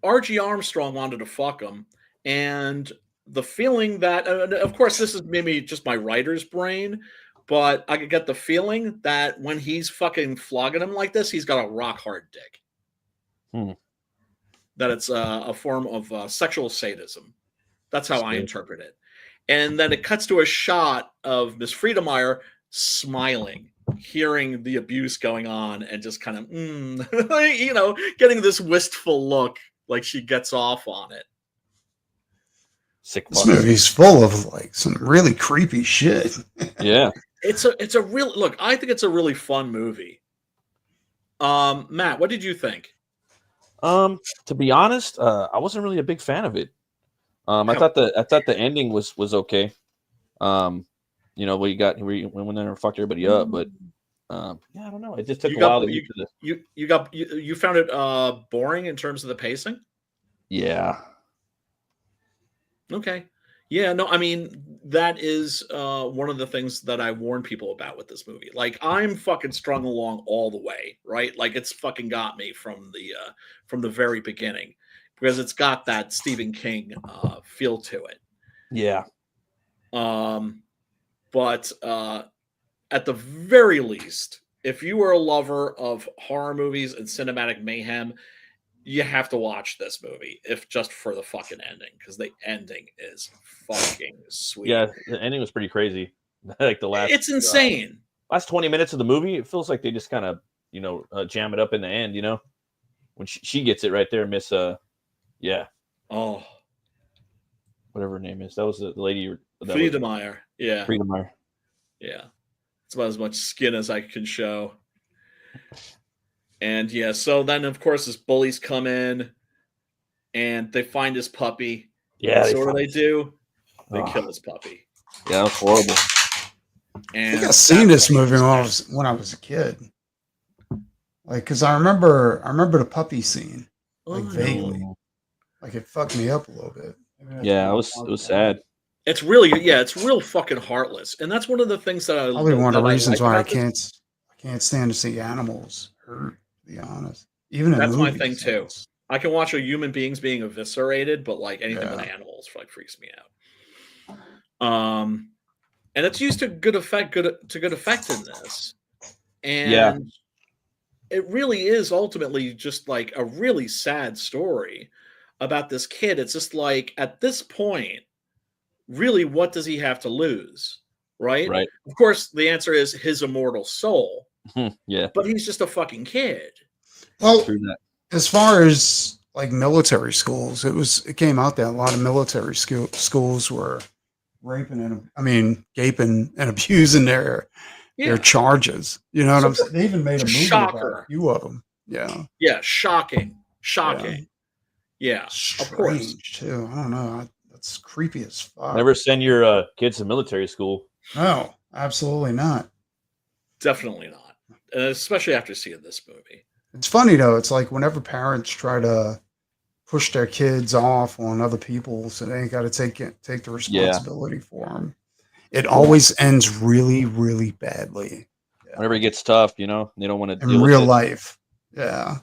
R.G. Armstrong wanted to fuck him, and the feeling that, of course, this is maybe just my writer's brain, but I could get the feeling that when he's fucking flogging him like this, he's got a rock hard dick. That it's a form of sexual sadism. That's how I interpret it. And then it cuts to a shot of Miss Friedemeyer smiling, hearing the abuse going on, and just kind of, getting this wistful look like she gets off on it. This movie's full of like some really creepy shit. Yeah. It's a real look. I think it's a really fun movie. Matt, what did you think? To be honest, I wasn't really a big fan of it. I thought the ending was okay. Where you got when they fucked everybody up, but I don't know. It just took a while to get to this. You found it boring in terms of the pacing? Yeah. Okay. Yeah, no, I mean, that is one of the things that I warn people about with this movie. Like, I'm fucking strung along all the way, right? Like, it's fucking got me from the very beginning, because it's got that Stephen King feel to it. Yeah. But at the very least, if you are a lover of horror movies and cinematic mayhem, you have to watch this movie, if just for the fucking ending, because the ending is fucking sweet. Yeah, the ending was pretty crazy. Like the last, it's insane. Last 20 minutes of the movie, it feels like they just kind of, jam it up in the end. When she gets it right there, Miss, yeah, oh, whatever her name is, that was the lady. Friedemeyer, yeah, Friedemeyer, yeah. It's about as much skin as I can show. And yeah, so then of course his bullies come in and they find his puppy. Yeah. So what do? They kill his puppy. Yeah, that was horrible. And I think I've seen this movie when I was a kid. Like, cause I remember the puppy scene, like vaguely. Like it fucked me up a little bit. Yeah, it was sad. It's real fucking heartless. And that's one of the things that I probably one of the reasons why I can't stand to see animals hurt. To be honest, even that's movies, my thing too. I can watch a human beings being eviscerated, but like anything with animals like freaks me out. And it's used to good effect in this. And it really is ultimately just like a really sad story about this kid. It's just like, at this point, really, what does he have to lose? Right. Of course, the answer is his immortal soul. Yeah. But he's just a fucking kid. Well, as far as like military schools, it came out that a lot of military schools were gaping and abusing their charges. You know what I'm saying? They even made a movie about a few of them. Yeah. Yeah. Shocking. Yeah. Of course. Too. I don't know. That's creepy as fuck. Never send your kids to military school. No, absolutely not. Definitely not. Especially after seeing this movie. It's funny though. It's like whenever parents try to push their kids off on other people, so they ain't got to take the responsibility for them. It always ends really, really badly. Yeah. Whenever it gets tough, they don't want to. In real life, yeah.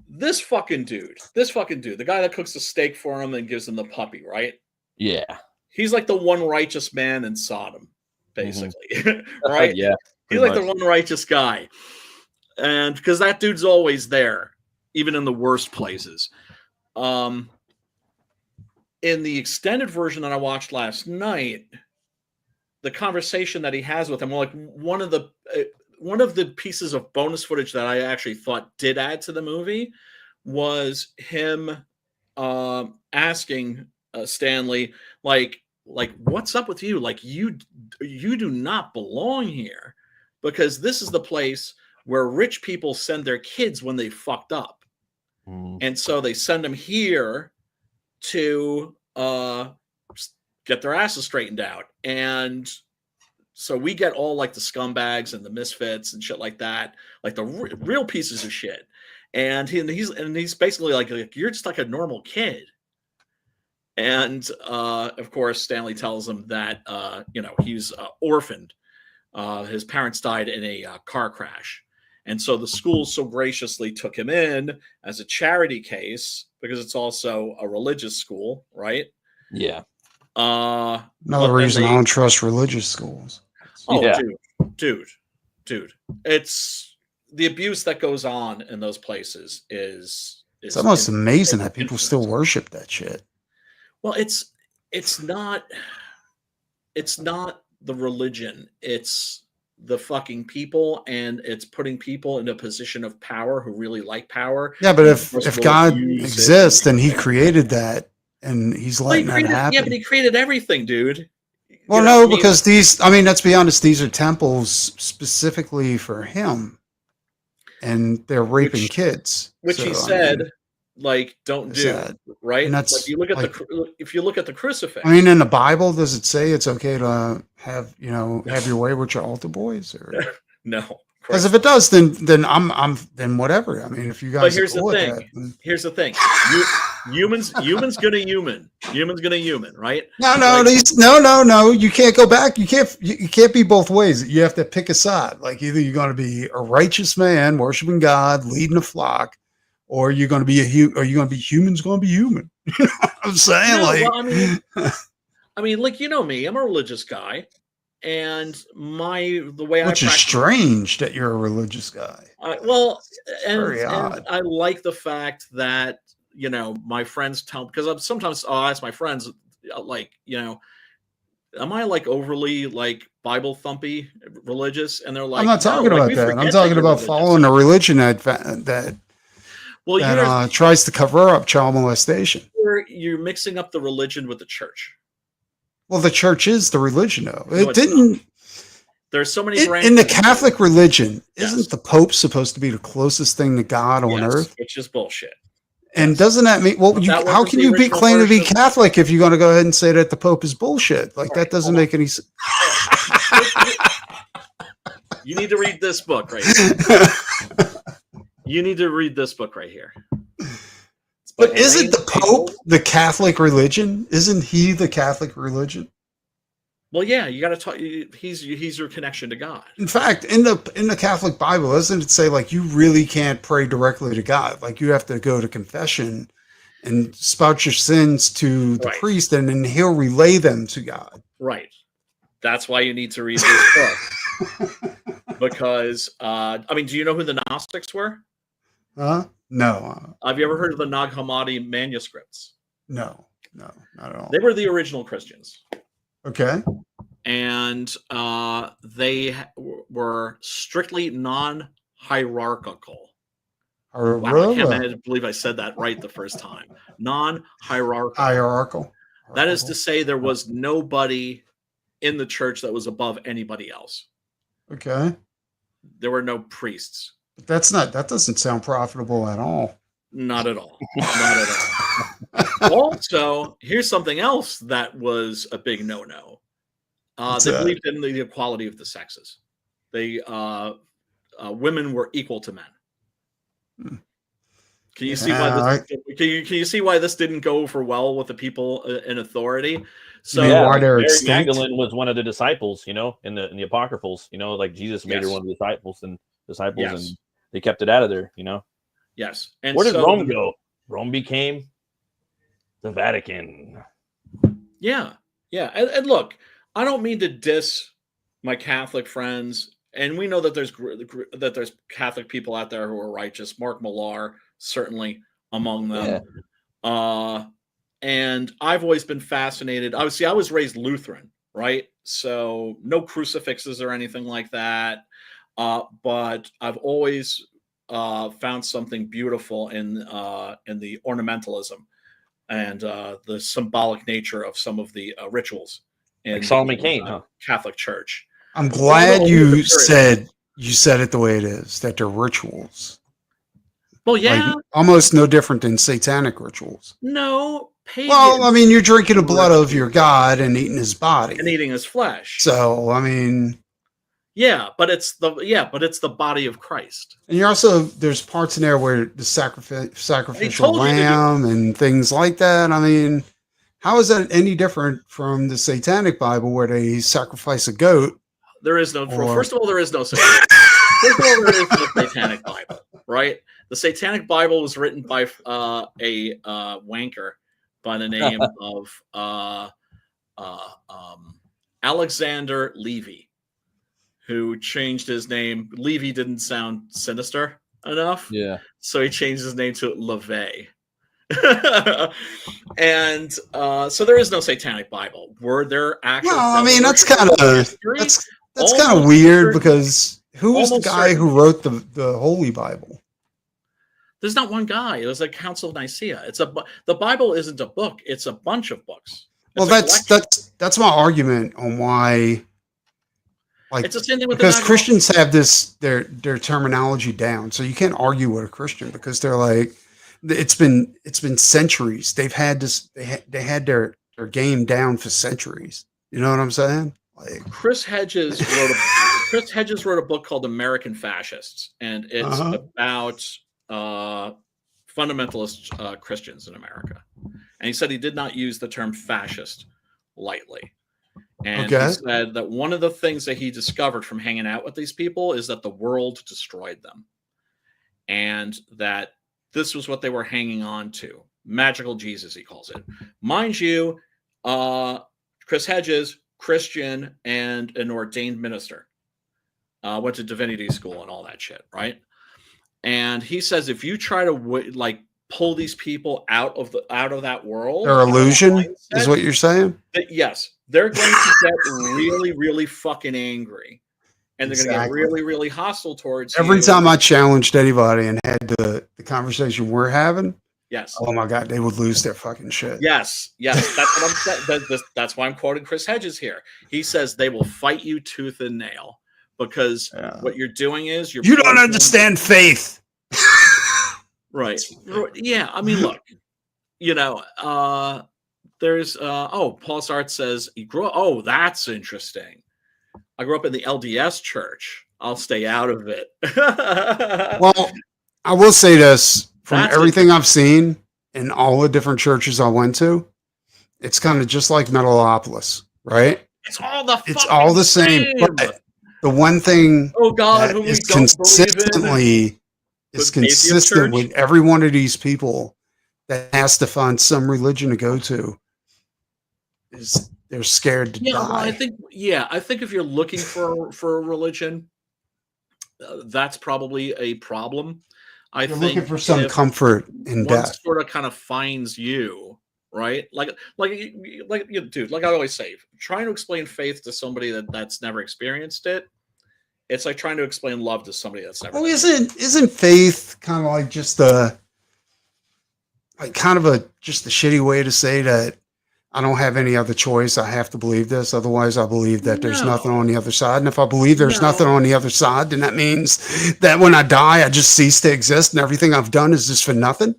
This fucking dude, the guy that cooks the steak for him and gives him the puppy, right? Yeah. He's like the one righteous man in Sodom, basically, right? Yeah. He's like the one righteous guy. And because that dude's always there, even in the worst places. in the extended version that I watched last night, the conversation that he has with him, like one of the pieces of bonus footage that I actually thought did add to the movie was him asking Stanley, like what's up with you? Like you do not belong here, because this is the place where rich people send their kids when they fucked up, and so they send them here to get their asses straightened out. And so we get all like the scumbags and the misfits and shit like that, like the real pieces of shit. And he's basically like you're just like a normal kid. And of course, Stanley tells him that he's orphaned. His parents died in a car crash, and so the school so graciously took him in as a charity case because it's also a religious school, right? Yeah. Another reason I don't trust religious schools. Oh, Yeah. dude. It's the abuse that goes on in those places is It's almost amazing that people still worship that shit. Well, it's not the religion. It's the fucking people, and it's putting people in a position of power who really like power. Yeah, but if God exists and he created that and he's letting that happen. Yeah, but he created everything, dude. Well, because let's be honest, these are temples specifically for him, and they're raping kids. Which he said, don't do, right? And that's, you look at if you look at the crucifix. I mean, in the Bible, does it say it's okay to have your way with your altar boys? Or no. Because if it does, then I'm whatever. I mean, if you guys. But here's the thing. Here's the thing. Humans gonna human, right? No. You can't go back. You can't be both ways. You have to pick a side. Like either you're going to be a righteous man worshiping God, leading a flock, or you're going to be humans going to be human. You know what I'm saying? I mean, like, you know me, I'm a religious guy. And the way which is strange that you're a religious guy. And I like the fact that my friends tell, because sometimes I'll ask my friends, like, am I like overly like Bible thumpy religious? And they're like, I'm not talking about that. I'm talking about following a religion that tries to cover up child molestation. You're mixing up the religion with the church. Well, the church is the religion, though. It didn't. There's so many branches in the Catholic religion. Yes. Isn't the Pope supposed to be the closest thing to God on earth? Which is bullshit. And doesn't that mean? Well, how can you claim to be Catholic if you're going to go ahead and say that the Pope is bullshit? Like that doesn't make any sense. You need to read this book right here. You need to read this book right here. But isn't the Pope the Catholic religion? Isn't he the Catholic religion? Well, yeah, you got to talk. He's your connection to God. In fact, in the Catholic Bible, doesn't it say like you really can't pray directly to God? Like you have to go to confession and spout your sins to the priest, and then he'll relay them to God. Right. That's why you need to read this book. Because do you know who the Gnostics were? No. Have you ever heard of the Nag Hammadi manuscripts? No, not at all. They were the original Christians. Okay. And they were strictly non-hierarchical. Wow, I can't believe I said that right the first time. Non-hierarchical. That is to say, there was nobody in the church that was above anybody else. Okay. There were no priests. That doesn't sound profitable at all. Not at all. Not at all. Also, here's something else that was a big no-no. They believed in the equality of the sexes. Women were equal to men. Can you see why this? Can you see why this didn't go over well with the people in authority? So Mary Magdalene was one of the disciples, in the apocryphals. Like Jesus made her one of the disciples, and they kept it out of there. Yes. And where did Rome go? Rome became the Vatican. Yeah. And look, I don't mean to diss my Catholic friends, and we know that there's Catholic people out there who are righteous. Mark Millar certainly among them. Yeah. And I've always been fascinated. Obviously, I was raised Lutheran, right? So no crucifixes or anything like that. But I've always found something beautiful in the ornamentalism and the symbolic nature of some of the rituals in Like Solomon the Kane, huh? Catholic Church. I'm Well, glad no, you Presbyterian. said it the way it is, that they're rituals. Well, Like yeah, almost no different than satanic rituals. no, pagan Well, I mean, you're drinking the blood of your rituals God and eating his body. and eating his flesh. So, I mean, Yeah, but it's the body of Christ. and you're also, there's parts in there where the sacrificial told you to do it. lamb and things like that. I mean, how is that any different from the satanic Bible where they sacrifice a goat? There is no. Or- First of all, there is no satanic. First of all, there is no satanic Bible, right? The Satanic Bible was written by a wanker by the name of Alexander Levy, who changed his name. Levy didn't sound sinister enough, Yeah. so he changed his name to LaVey. And so there is no Satanic Bible. Were there actual? Well, I mean, that's devil kind of history? that's kind of Almost weird certain- because who was the almost guy who wrote the Holy Bible? There's not one guy. It was a Council of Nicaea. The Bible isn't a book. It's a bunch of books. Well, It's a collection. that's my argument on why. Like, It's the same thing with because the Christians have their terminology down, so you can't argue with a Christian because they're like, it's been centuries. They've had this. They had their game down for centuries. You know what I'm saying? Like, Chris Hedges wrote a book called American Fascists, and it's about fundamentalist Christians in America. And he said he did not use the term fascist lightly. And he said that one of the things that he discovered from hanging out with these people is that the world destroyed them. And that this was what they were hanging on to. Magical Jesus, he calls it. Mind you, Chris Hedges, Christian and an ordained minister. Went to divinity school and all that shit, right? And he says if you try to pull these people out of that world, their illusion is what you're saying. Yes, they're going to get really, really fucking angry, and they're going to get really, really hostile towards you. Every time I challenged anybody and had the conversation we're having, yes, oh my god, they would lose their fucking shit. Yes, that's what I'm saying. That's why I'm quoting Chris Hedges here. He says they will fight you tooth and nail because what you're doing is you don't understand faith. Right. Yeah. I mean, look, there's Paul Sart says he grew up. Oh, that's interesting. I grew up in the LDS church. I'll stay out of it. Well, I will say this from everything I've seen in all the different churches I went to, it's kind of just like Metalopolis, right? It's all the same. But the one thing that is consistently consistent with every one of these people that has to find some religion to go to is they're scared to die. Well, I think if you're looking for a religion, that's probably a problem. You're looking for some comfort in death. Sort of kind of finds you, right? Like dude, like I always say, trying to explain faith to somebody that's never experienced it, it's like trying to explain love to somebody that's never. Well, isn't faith kind of like just just a shitty way to say that I don't have any other choice. I have to believe this. Otherwise, I believe that there's nothing on the other side. And if I believe there's nothing on the other side, then that means that when I die, I just cease to exist and everything I've done is just for nothing.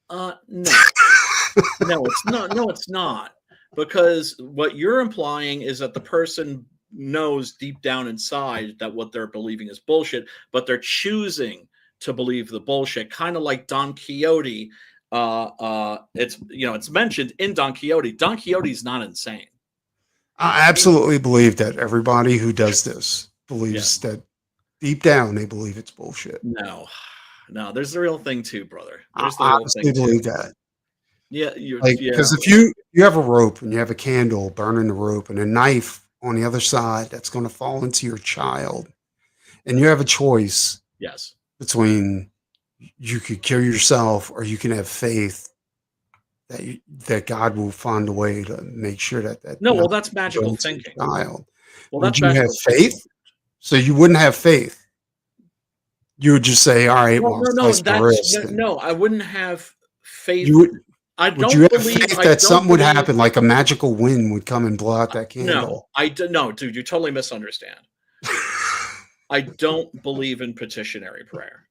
No. No, it's not. No, it's not. Because what you're implying is that the person knows deep down inside that what they're believing is bullshit, but they're choosing to believe the bullshit. Kind of like Don Quixote. It's mentioned in Don Quixote. Don Quixote's not insane. I absolutely believe that everybody who does this believes that deep down they believe it's bullshit. No, there's the real thing too, brother. There's the I real honestly thing believe too. that. Yeah, because if you have a rope and you have a candle burning the rope and a knife on the other side that's going to fall into your child, and you have a choice. Yes. Between you could kill yourself or you can have faith that God will find a way to make sure that No, well, nothing that's magical happens to your thinking. child. Well, Would that's you have magical thinking. faith? So you wouldn't have faith. You would just say, all right, Well, well, no, slice the wrist. no. I wouldn't have faith. You would. I Would you don't have believe. faith I that don't something would believe. happen, like a magical wind would come and blow out that No, candle? no, dude. You totally misunderstand. I don't believe in petitionary prayer.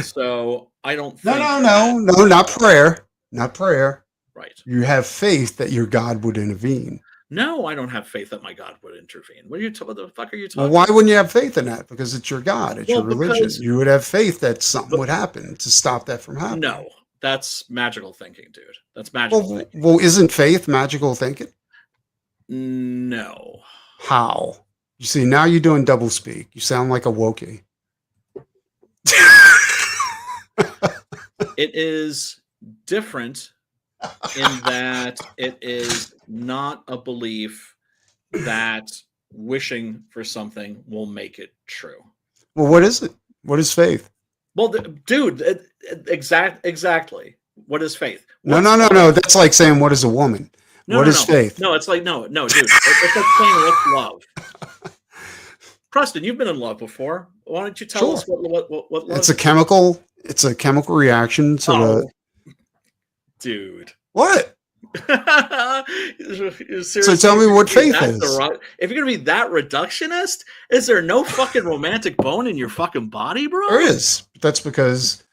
So I don't think No, not prayer. Not prayer. right. You have faith that your God would intervene. No, I don't have faith that my God would intervene. What the fuck are you Well, talking why about? wouldn't you have faith in that? Because it's your God. It's Well, your religion. because- You would have faith that something would happen to stop that from happening. No, that's magical thinking, dude. That's magical thinking. Well, isn't faith magical thinking? No. How? You see, now you're doing double speak. You sound like a Wookiee. It is different in that it is not a belief that wishing for something will make it true. Well, what is it? What is faith? Well, dude, exactly. What is faith? No. That's like saying, what is a woman? What is faith? No, it's like, no, dude. It's like saying what's love. Preston, you've been in love before. Why don't you tell us what love It's a chemical. It's a chemical reaction to the. Dude. What? So tell me what faith is. If you're gonna be that reductionist, is there no fucking romantic bone in your fucking body, bro? There is. That's because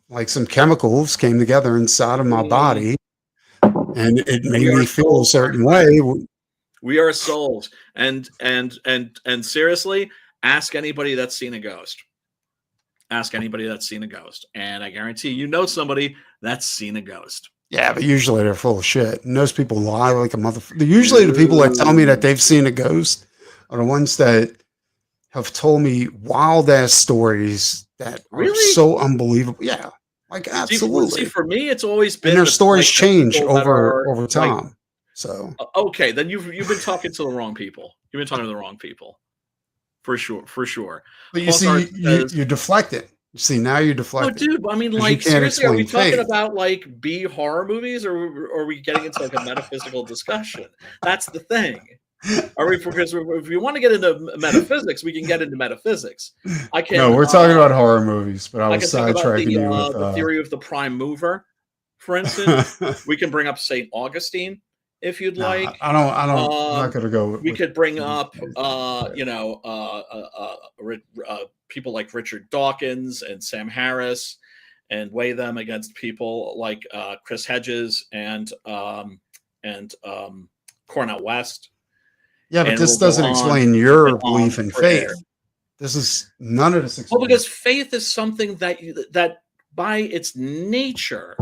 like some chemicals came together inside of my body and it made me feel a certain way. We are souls. And seriously, ask anybody that's seen a ghost. Ask anybody that's seen a ghost. And I guarantee you know somebody that's seen a ghost. Yeah, but usually they're full of shit. And those people lie like a motherfucker. Usually the people that tell me that they've seen a ghost are the ones that have told me wild ass stories that are so unbelievable. Yeah, like absolutely. See, for me, it's always been and their stories change over time. Like, so okay, then you've been talking to the wrong people. You've been talking to the wrong people, for sure. But you see, you deflect it. You see, now you're deflecting. No, dude. I mean, like, seriously, are we talking about like B horror movies, or are we getting into like a metaphysical discussion? That's the thing. Are we? Because if we want to get into metaphysics, we can get into metaphysics. I can. No, we're talking about horror movies, but I was sidetracking you with the theory of the prime mover, for instance. We can bring up Saint Augustine if you'd like. I don't. I'm not going to go. We could bring up, people like Richard Dawkins and Sam Harris, and weigh them against people like Chris Hedges and Cornel West. Yeah, but this doesn't explain your belief in faith. This is none of this. Well, because faith is something that by its nature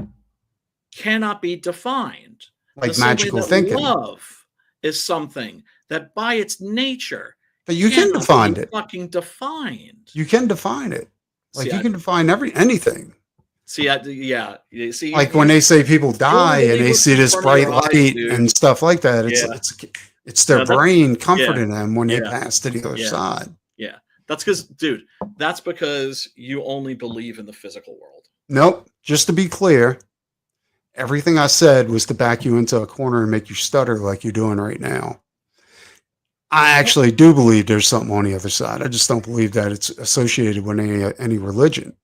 cannot be defined. Like magical thinking. Love is something that by its nature. But you can define it. Fucking defined. You can define it. Like you can define anything. See, yeah. You see, like when they say people die and they see this bright light and stuff like that. It's their brain comforting them when they pass to the other side. Yeah, that's because you only believe in the physical world. Nope. Just to be clear, everything I said was to back you into a corner and make you stutter like you're doing right now. I actually do believe there's something on the other side. I just don't believe that it's associated with any religion.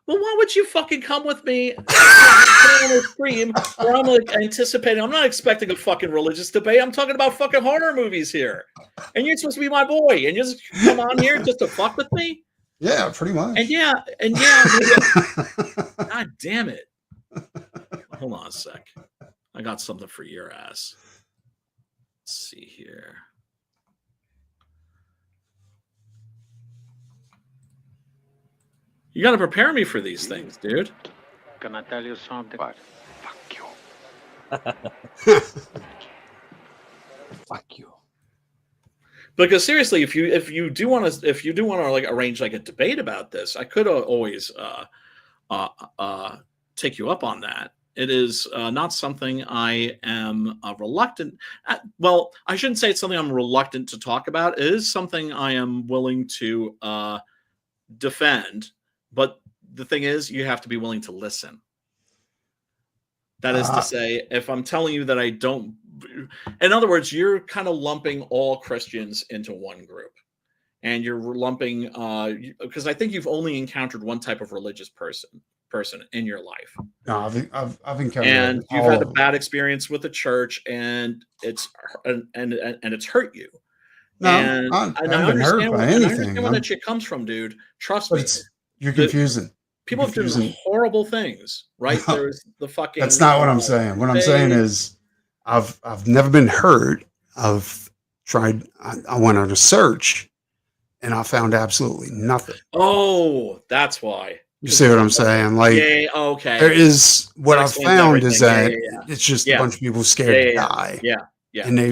Well, why would you fucking come with me on a stream where I'm like anticipating? I'm not expecting a fucking religious debate. I'm talking about fucking horror movies here, and you're supposed to be my boy, and you just come on here just to fuck with me. Yeah, pretty much. And God damn it! Hold on a sec. I got something for your ass. Let's see here. You got to prepare me for these things, dude. Can I tell you something? What? Fuck you. Fuck you. Because seriously, if you do want to like arrange like a debate about this, I could always take you up on that. It is not something I am reluctant. Well, I shouldn't say it's something I'm reluctant to talk about. It is something I am willing to defend. But the thing is, you have to be willing to listen. That is to say, if I'm telling you that I don't, in other words, you're kind of lumping all Christians into one group. And you're lumping, because I think you've only encountered one type of religious person in your life. No, I've encountered And you've all had a of them. bad experience with the church, and it's hurt you. No, And I haven't been hurt by and I anything. understand where that shit comes from, dude. Trust But me. you're confusing. People have done horrible things, right? No, There's the fucking. That's not what I'm saying. What I'm saying is, I've never been hurt. I've tried. I went on a search, and I found absolutely nothing. Oh, that's why. You see what I'm saying? Like, yeah, okay. There is what I've found is that it's just a Yeah. bunch of people scared to die. Yeah. And they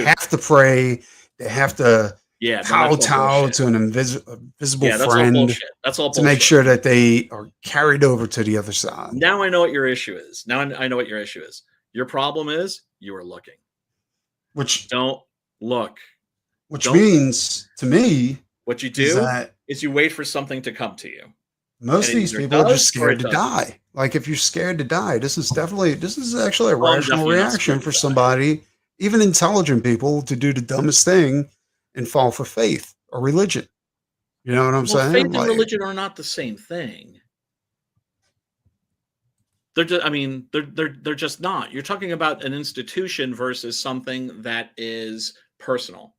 have to pray. They have to kowtow to an invisible that's all friend bullshit. That's all to make bullshit. sure that they are carried over to the other side. Now I know what your issue is. Now I know what your issue is. Your problem is you are looking. Which don't look. Which means to me, what you do is you wait for something to come to you. Most of these people are just scared to die. Like if you're scared to die, this is actually a rational reaction for somebody, even intelligent people, to do the dumbest thing and fall for faith or religion. You know what I'm saying? Faith and religion are not the same thing. They're just, they're just not. You're talking about an institution versus something that is personal.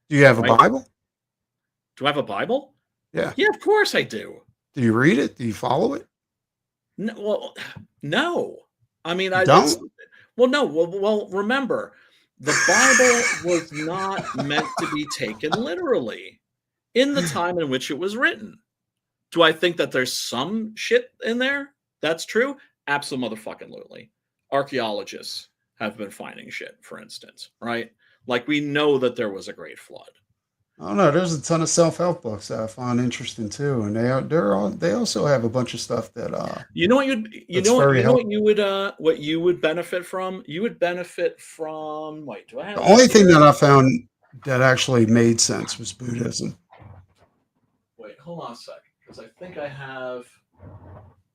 Do you have a Bible? Do I have a Bible? Yeah. Yeah, of course I do. Do you read it? Do you follow it? No, well, no. I mean, don't. Well, remember, the Bible was not meant to be taken literally in the time in which it was written. Do I think that there's some shit in there that's true? Absolutely. Archaeologists have been finding shit, for instance, right? Like we know that there was a great flood. Oh no, there's a ton of self-help books that I find interesting too, and they also have a bunch of stuff that what you would benefit from. You would benefit from. Wait, do I have the only thing that I found that actually made sense was Buddhism. Wait, hold on a second, because I think I have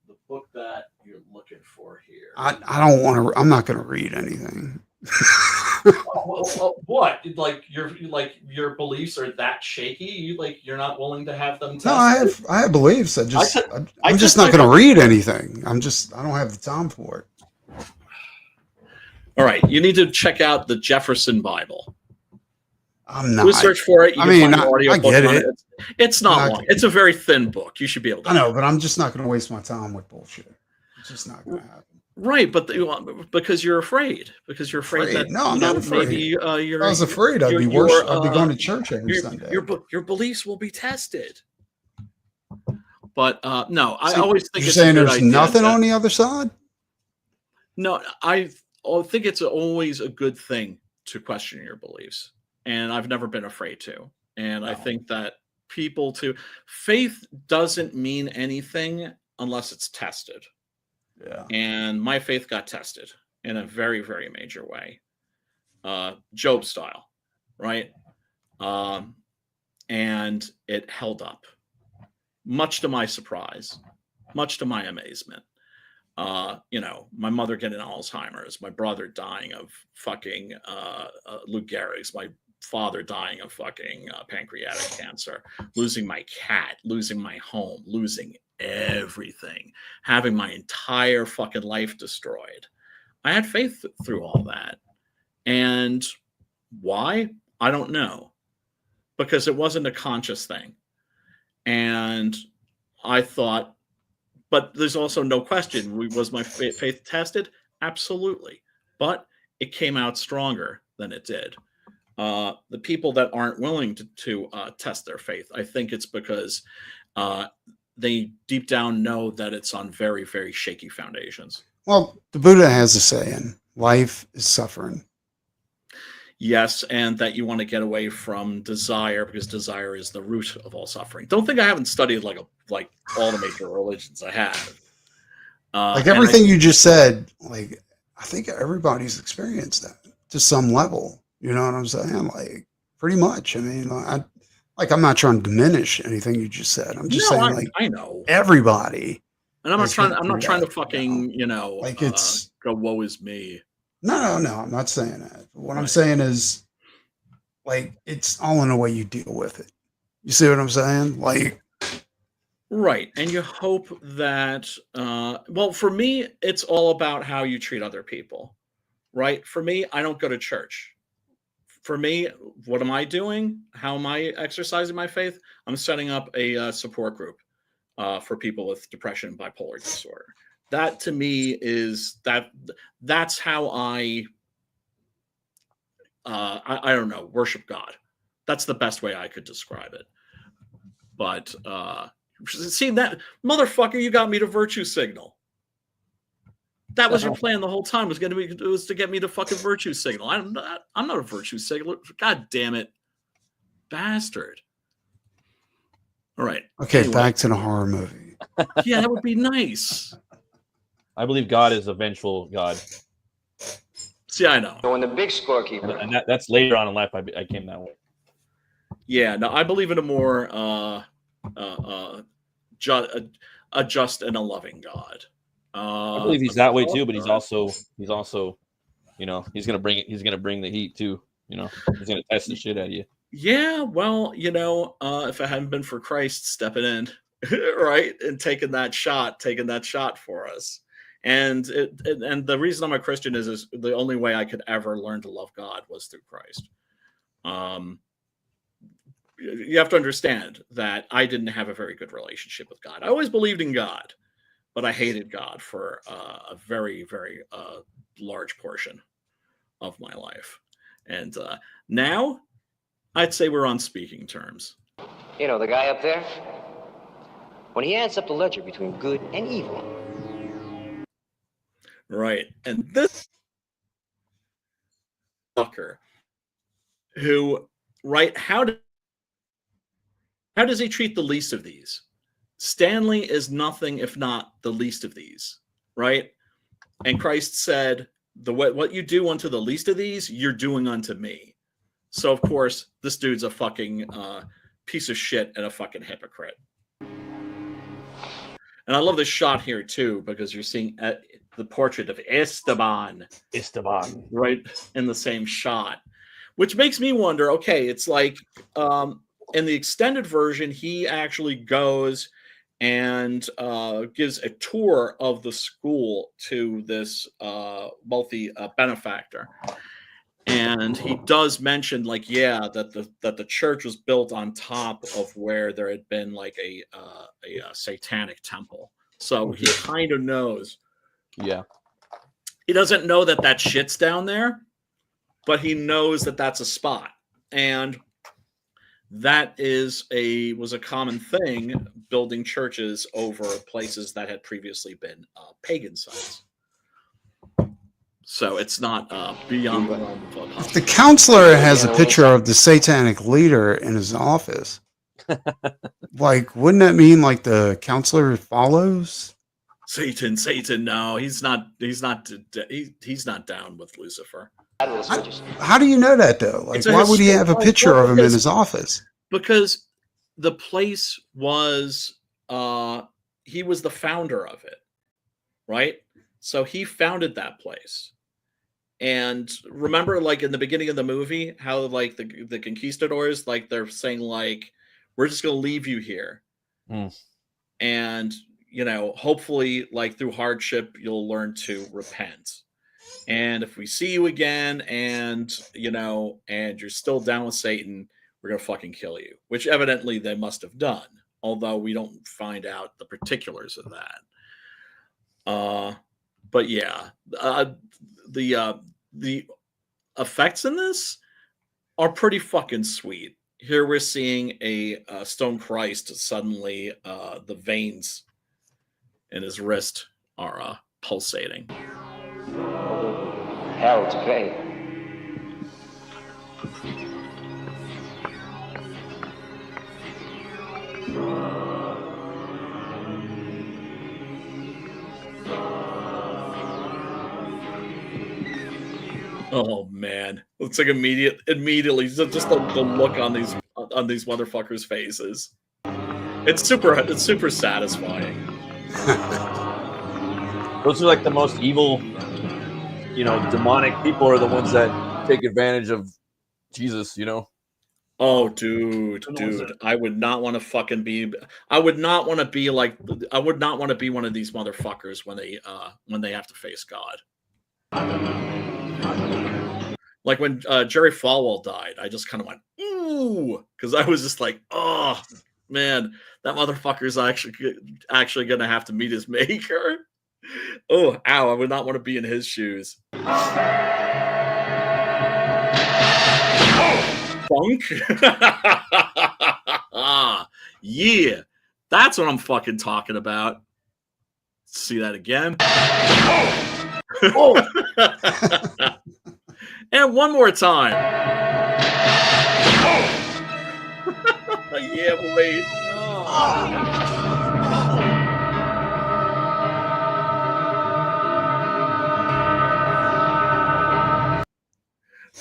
the book that you're looking for here. I don't want to. I'm not going to read anything. What? Like your beliefs are that shaky? You're not willing to have them tested? No, I have beliefs. I'm just not going to read anything. I don't have the time for it. All right, you need to check out the Jefferson Bible. I'm not. Do a search for it. You can find an audio I book get on it. It's not long. It's a very thin book. You should be able to. I know, but I'm just not going to waste my time with bullshit. It's just not going to happen. Right, but because you're afraid. Because you're afraid that I'm not afraid. Maybe if I was afraid, I'd be worse. I'd be going to church every Sunday. Your beliefs will be tested. But no, I always think you're saying there's nothing on the other side. No, I think it's always a good thing to question your beliefs, and I've never been afraid to. And I think that faith doesn't mean anything unless it's tested. Yeah. And my faith got tested in a very, very major way. Job style, right? And it held up. Much to my surprise, much to my amazement. My mother getting Alzheimer's, my brother dying of fucking Lou Gehrig's, my father dying of fucking pancreatic cancer, losing my cat, losing my home, losing everything, having my entire fucking life destroyed. I had faith through all that. And why? I don't know. Because it wasn't a conscious thing. And I thought, but there's also no question, was my faith tested? Absolutely. But it came out stronger than it did. The people that aren't willing to test their faith, I think it's because they deep down know that it's on very, very shaky foundations. Well, the Buddha has a saying, life is suffering. Yes, and that you want to get away from desire because desire is the root of all suffering. Don't think I haven't studied like all the major religions. I have. Like everything you just said, like I think everybody's experienced that to some level. You know what I'm saying? Like pretty much. I mean, I'm not trying to diminish anything you just said. I'm just saying, like, I know everybody And I'm not Guys trying. can't I'm do not trying to that, fucking like it's go woe is me. no. I'm not saying that. What I'm Right. saying is like it's all in the way you deal with it. You see what I'm saying? Like Right. And you hope that, well, for me, it's all about how you treat other people, right? For me, I don't go to church. For me, what am I doing? How am I exercising my faith? I'm setting up a support group for people with depression and bipolar disorder. That to me is that's how I don't know, worship God. That's the best way I could describe it. But see that motherfucker, you got me to virtue signal. That was your plan the whole time. Was to get me to fucking virtue signal. I'm not a virtue signaler. God damn it, bastard. All right. okay, Anyway, back to the horror movie. yeah, that would be nice. I believe God is a vengeful God, See, I know. When the big scorekeeper. and that's later on in life I came that way. Yeah, no, I believe in a more just and a loving God. I believe he's that way too, but he's also, you know, he's gonna bring the heat too. You know, he's gonna test the shit out of you. Yeah, well, you know, if it hadn't been for Christ stepping in, right, and taking that shot for us, and and the reason I'm a Christian is the only way I could ever learn to love God was through Christ. You have to understand that I didn't have a very good relationship with God. I always believed in God, but I hated God for a very, very large portion of my life, and now I'd say we're on speaking terms. You know, the guy up there? When he adds up the ledger between good and evil. Right. And this fucker who, right, how does he treat the least of these? Stanley is nothing if not the least of these, right? And Christ said, what you do unto the least of these, you're doing unto me. So, of course, this dude's a fucking piece of shit and a fucking hypocrite. And I love this shot here, too, because you're seeing the portrait of Esteban right in the same shot, which makes me wonder, okay, it's like in the extended version, he actually goes and gives a tour of the school to this benefactor. And he does mention, like, yeah, that the church was built on top of where there had been like a satanic temple. So he kind of knows. Yeah. He doesn't know that shit's down there, but he knows that that's a spot, and that was a common thing, building churches over places that had previously been pagan sites. So it's not beyond the realm of possibility. If the counselor has a picture of the satanic leader in his office, like, wouldn't that mean like the counselor follows Satan? No, he's not down with Lucifer. How do you know that though? Like, why would he have a picture of him in his office? Because the place was he was the founder of it, right? So he founded that place. And remember, like in the beginning of the movie, how like the conquistadors, like they're saying, like, we're just gonna leave you here. And you know, hopefully, like through hardship, you'll learn to repent. And if we see you again and you know, and you're still down with Satan, we're gonna fucking kill you. Which evidently they must have done, although we don't find out the particulars of that. But yeah, the effects in this are pretty fucking sweet. Here we're seeing a stone Christ suddenly the veins in his wrist are pulsating. Hell to pay. Oh man, it's like immediately just the look on these motherfuckers' faces. It's super satisfying. Those are like the most evil, demonic people are the ones that take advantage of Jesus, Oh, dude, I would not want to fucking be. I would not want to be like. I would not want to be one of these motherfuckers when they have to face God. Like when Jerry Falwell died, I just kind of went ooh, because I was just like, oh man, that motherfucker's actually gonna have to meet his maker. Oh, ow! I would not want to be in his shoes. Funk? Yeah, that's what I'm fucking talking about. See that again? Oh. And one more time. Yeah, boy.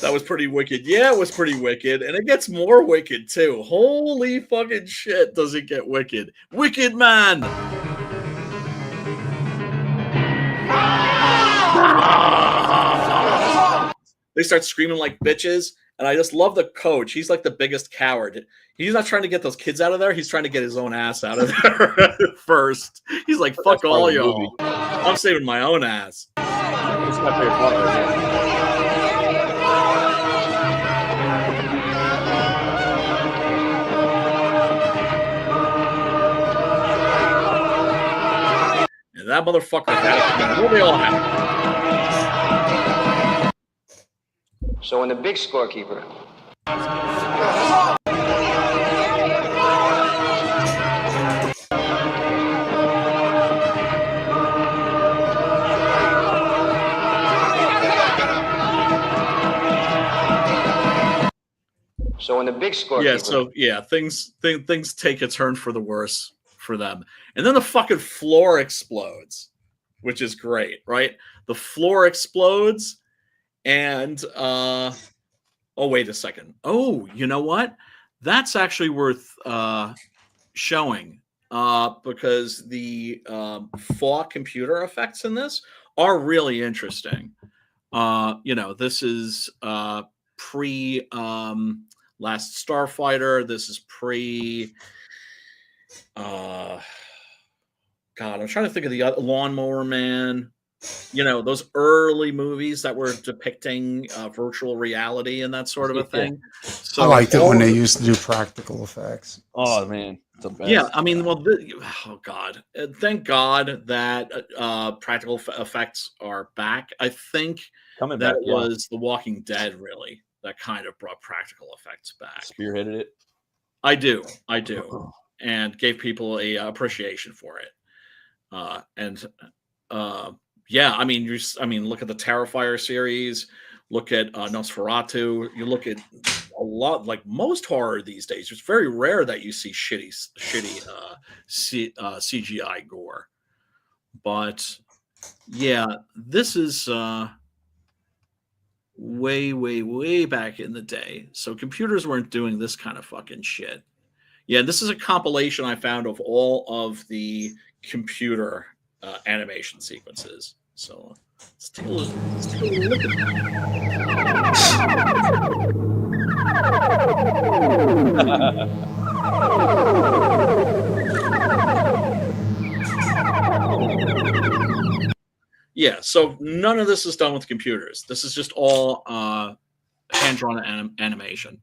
That was pretty wicked. Yeah, it was pretty wicked. And it gets more wicked, too. Holy fucking shit, does it get wicked. Wicked man! They start screaming like bitches. And I just love the coach. He's like the biggest coward. He's not trying to get those kids out of there. He's trying to get his own ass out of there first. He's like, fuck all y'all. I'm saving my own ass. It's my favorite part right here. And that motherfucker had it. What do they all have? So when the big scorekeeper things take a turn for the worse for them. And then the fucking floor explodes, which is great, right? The floor explodes and oh, wait a second. Oh, you know what? That's actually worth showing because the fog computer effects in this are really interesting. This is pre Last Starfighter. This is pre God, I'm trying to think of the other Lawnmower Man. Those early movies that were depicting virtual reality and that sort of a thing. So I liked it when they used to do practical effects. Oh man, it's the best. Yeah, I mean, well, oh god, thank God that practical effects are back. I think that was The Walking Dead really that kind of brought practical effects back. Spearheaded it. I do, and gave people a appreciation for it. Yeah, I mean, look at the Terrifier series, look at Nosferatu. You look at a lot, like most horror these days. It's very rare that you see shitty CGI gore. But yeah, this is way, way, way back in the day. So computers weren't doing this kind of fucking shit. Yeah, this is a compilation I found of all of the computer animation sequences. So let's take a look at that. Yeah, so none of this is done with computers. This is just all hand-drawn animation.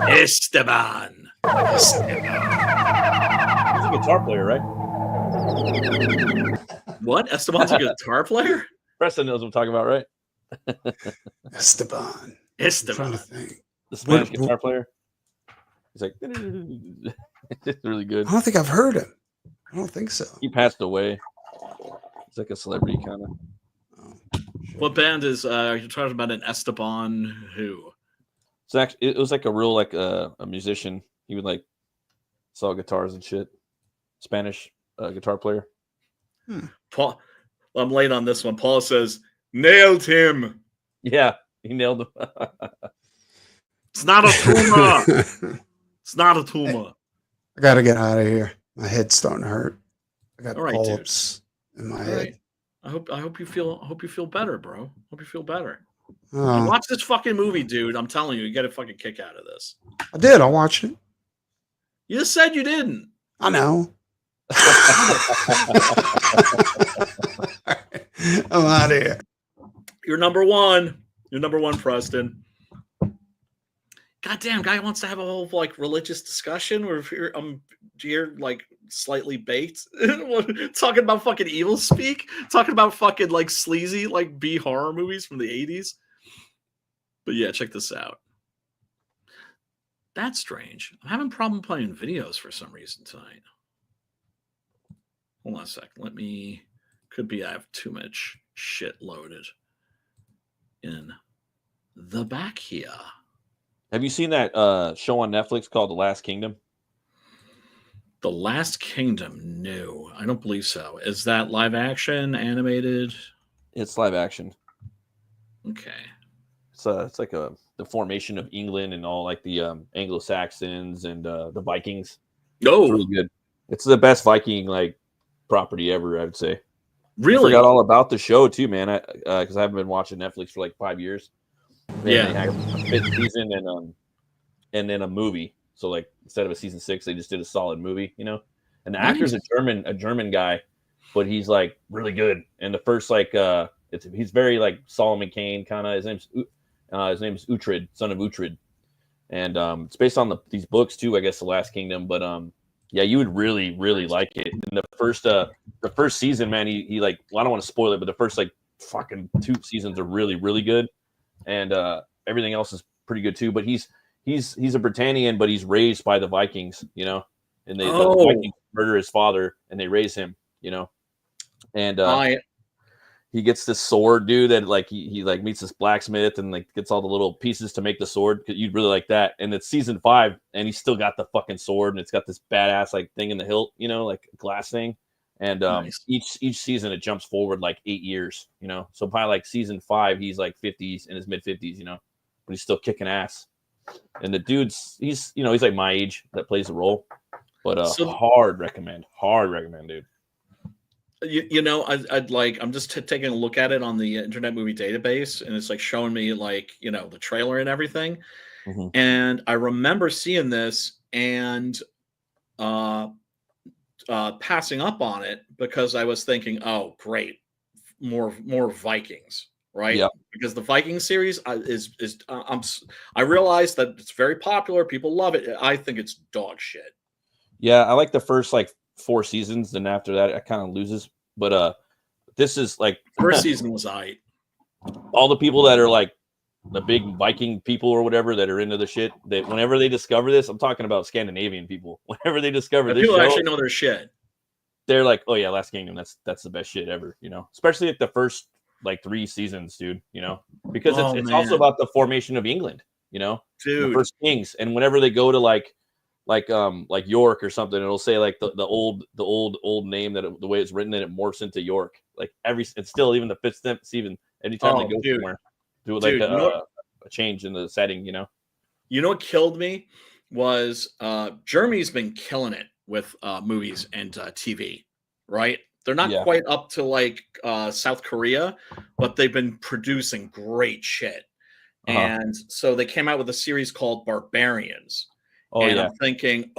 Esteban. He's a guitar player, right? What? Esteban's a guitar player? Preston knows what I'm talking about, right? Esteban. I'm trying to think. The Spanish guitar player. He's like, it's really good. I don't think I've heard him. I don't think so. He passed away. He's like a celebrity kind of. Oh, what band is you're talking about? An Esteban who? It's actually, it was like a real a musician. He would like sell guitars and shit. Spanish guitar player. Paul, I'm late on this one. Paul says, nailed him. Yeah, he nailed him. It's not a tumor. It's not a tumor. I gotta get out of here. My head's starting to hurt. I got All right, dude. polyps in my All head. right. I hope you feel better, bro. Hope you feel better. Oh, Watch this fucking movie, dude. I'm telling you, you get a fucking kick out of this. I did. I watched it. You just said you didn't. I know. I'm out of here. You're number one. You're number one, Preston. Goddamn, guy wants to have a whole like religious discussion. We're here like slightly baked, talking about fucking evil speak, talking about fucking like sleazy like B horror movies from the 80s. But yeah, check this out. That's strange. I'm having a problem playing videos for some reason tonight. Hold on a sec. Could be I have too much shit loaded in the back here. Have you seen that show on Netflix called The Last Kingdom? The Last Kingdom? No, I don't believe so. Is that live action, animated? It's live action. Okay. It's like the formation of England and all like the Anglo-Saxons and the Vikings. Oh, it's really good. It's the best Viking like property ever, I would say. Really? I forgot all about the show too, man. Because I haven't been watching Netflix for like 5 years. Yeah. They had a fifth season and then a movie. So like instead of a season 6, they just did a solid movie, you know. And the actor's a German guy, but he's like really good. And the first like he's very like Solomon Kane kind of. His name's Uhtred, son of Uhtred, and it's based on these books too. I guess The Last Kingdom, but yeah, you would really like it. And the first season, man, he like, well, I don't want to spoil it, but the first like fucking 2 seasons are really good, and everything else is pretty good too. But he's a Britannian, but he's raised by the Vikings, you know, and the Vikings murder his father, and they raise him, you know, and he gets this sword, dude, that like he like meets this blacksmith and like gets all the little pieces to make the sword. You'd really like that. And it's season 5, and he's still got the fucking sword, and it's got this badass like thing in the hilt, you know, like glass thing. And Nice. each season it jumps forward like 8 years, you know. So by like season 5, he's like 50s, in his mid 50s, you know, but he's still kicking ass. And the dude's he's like my age that plays the role, but hard recommend, dude. You know, I'm just taking a look at it on the Internet Movie Database, and it's like showing me like, you know, the trailer and everything. Mm-hmm. And I remember seeing this and passing up on it because I was thinking, oh, great, more Vikings, right? Yeah. Because the Viking series I realize that it's very popular. People love it. I think it's dog shit. Yeah, I like the first like 4 seasons, then after that it kind of loses. But this is like First season was all the people that are like the big Viking people or whatever that are into the shit, that whenever they discover this, I'm talking about Scandinavian people, whenever they discover this people show, actually know their shit. They're like, oh yeah, Last Kingdom, that's the best shit ever, you know, especially like the first like 3 seasons, dude, you know, because it's also about the formation of England, you know, dude, the first kings. And whenever they go to like York or something, it'll say like the old name that the way it's written, and it morphs into York. Like it's still even the fifth step. It's even anytime they go somewhere, do it like a change in the setting. You know. You know what killed me was Germany's been killing it with movies and TV, right? They're not quite up to like South Korea, but they've been producing great shit. And so they came out with a series called Barbarians. Oh, and yeah. I'm thinking,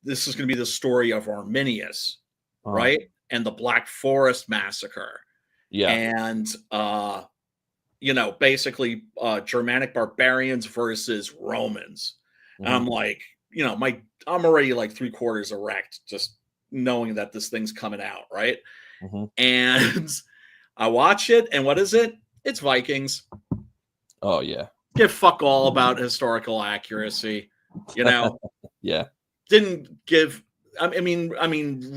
this is going to be the story of Arminius, right? And the Black Forest Massacre. Yeah. And, you know, basically Germanic barbarians versus Romans. Mm-hmm. And I'm like, you know, I'm already like 3/4 erect just knowing that this thing's coming out, right? Mm-hmm. And I watch it, and what is it? It's Vikings. Oh, yeah. Give fuck all about historical accuracy. You know, yeah. Didn't give. I mean,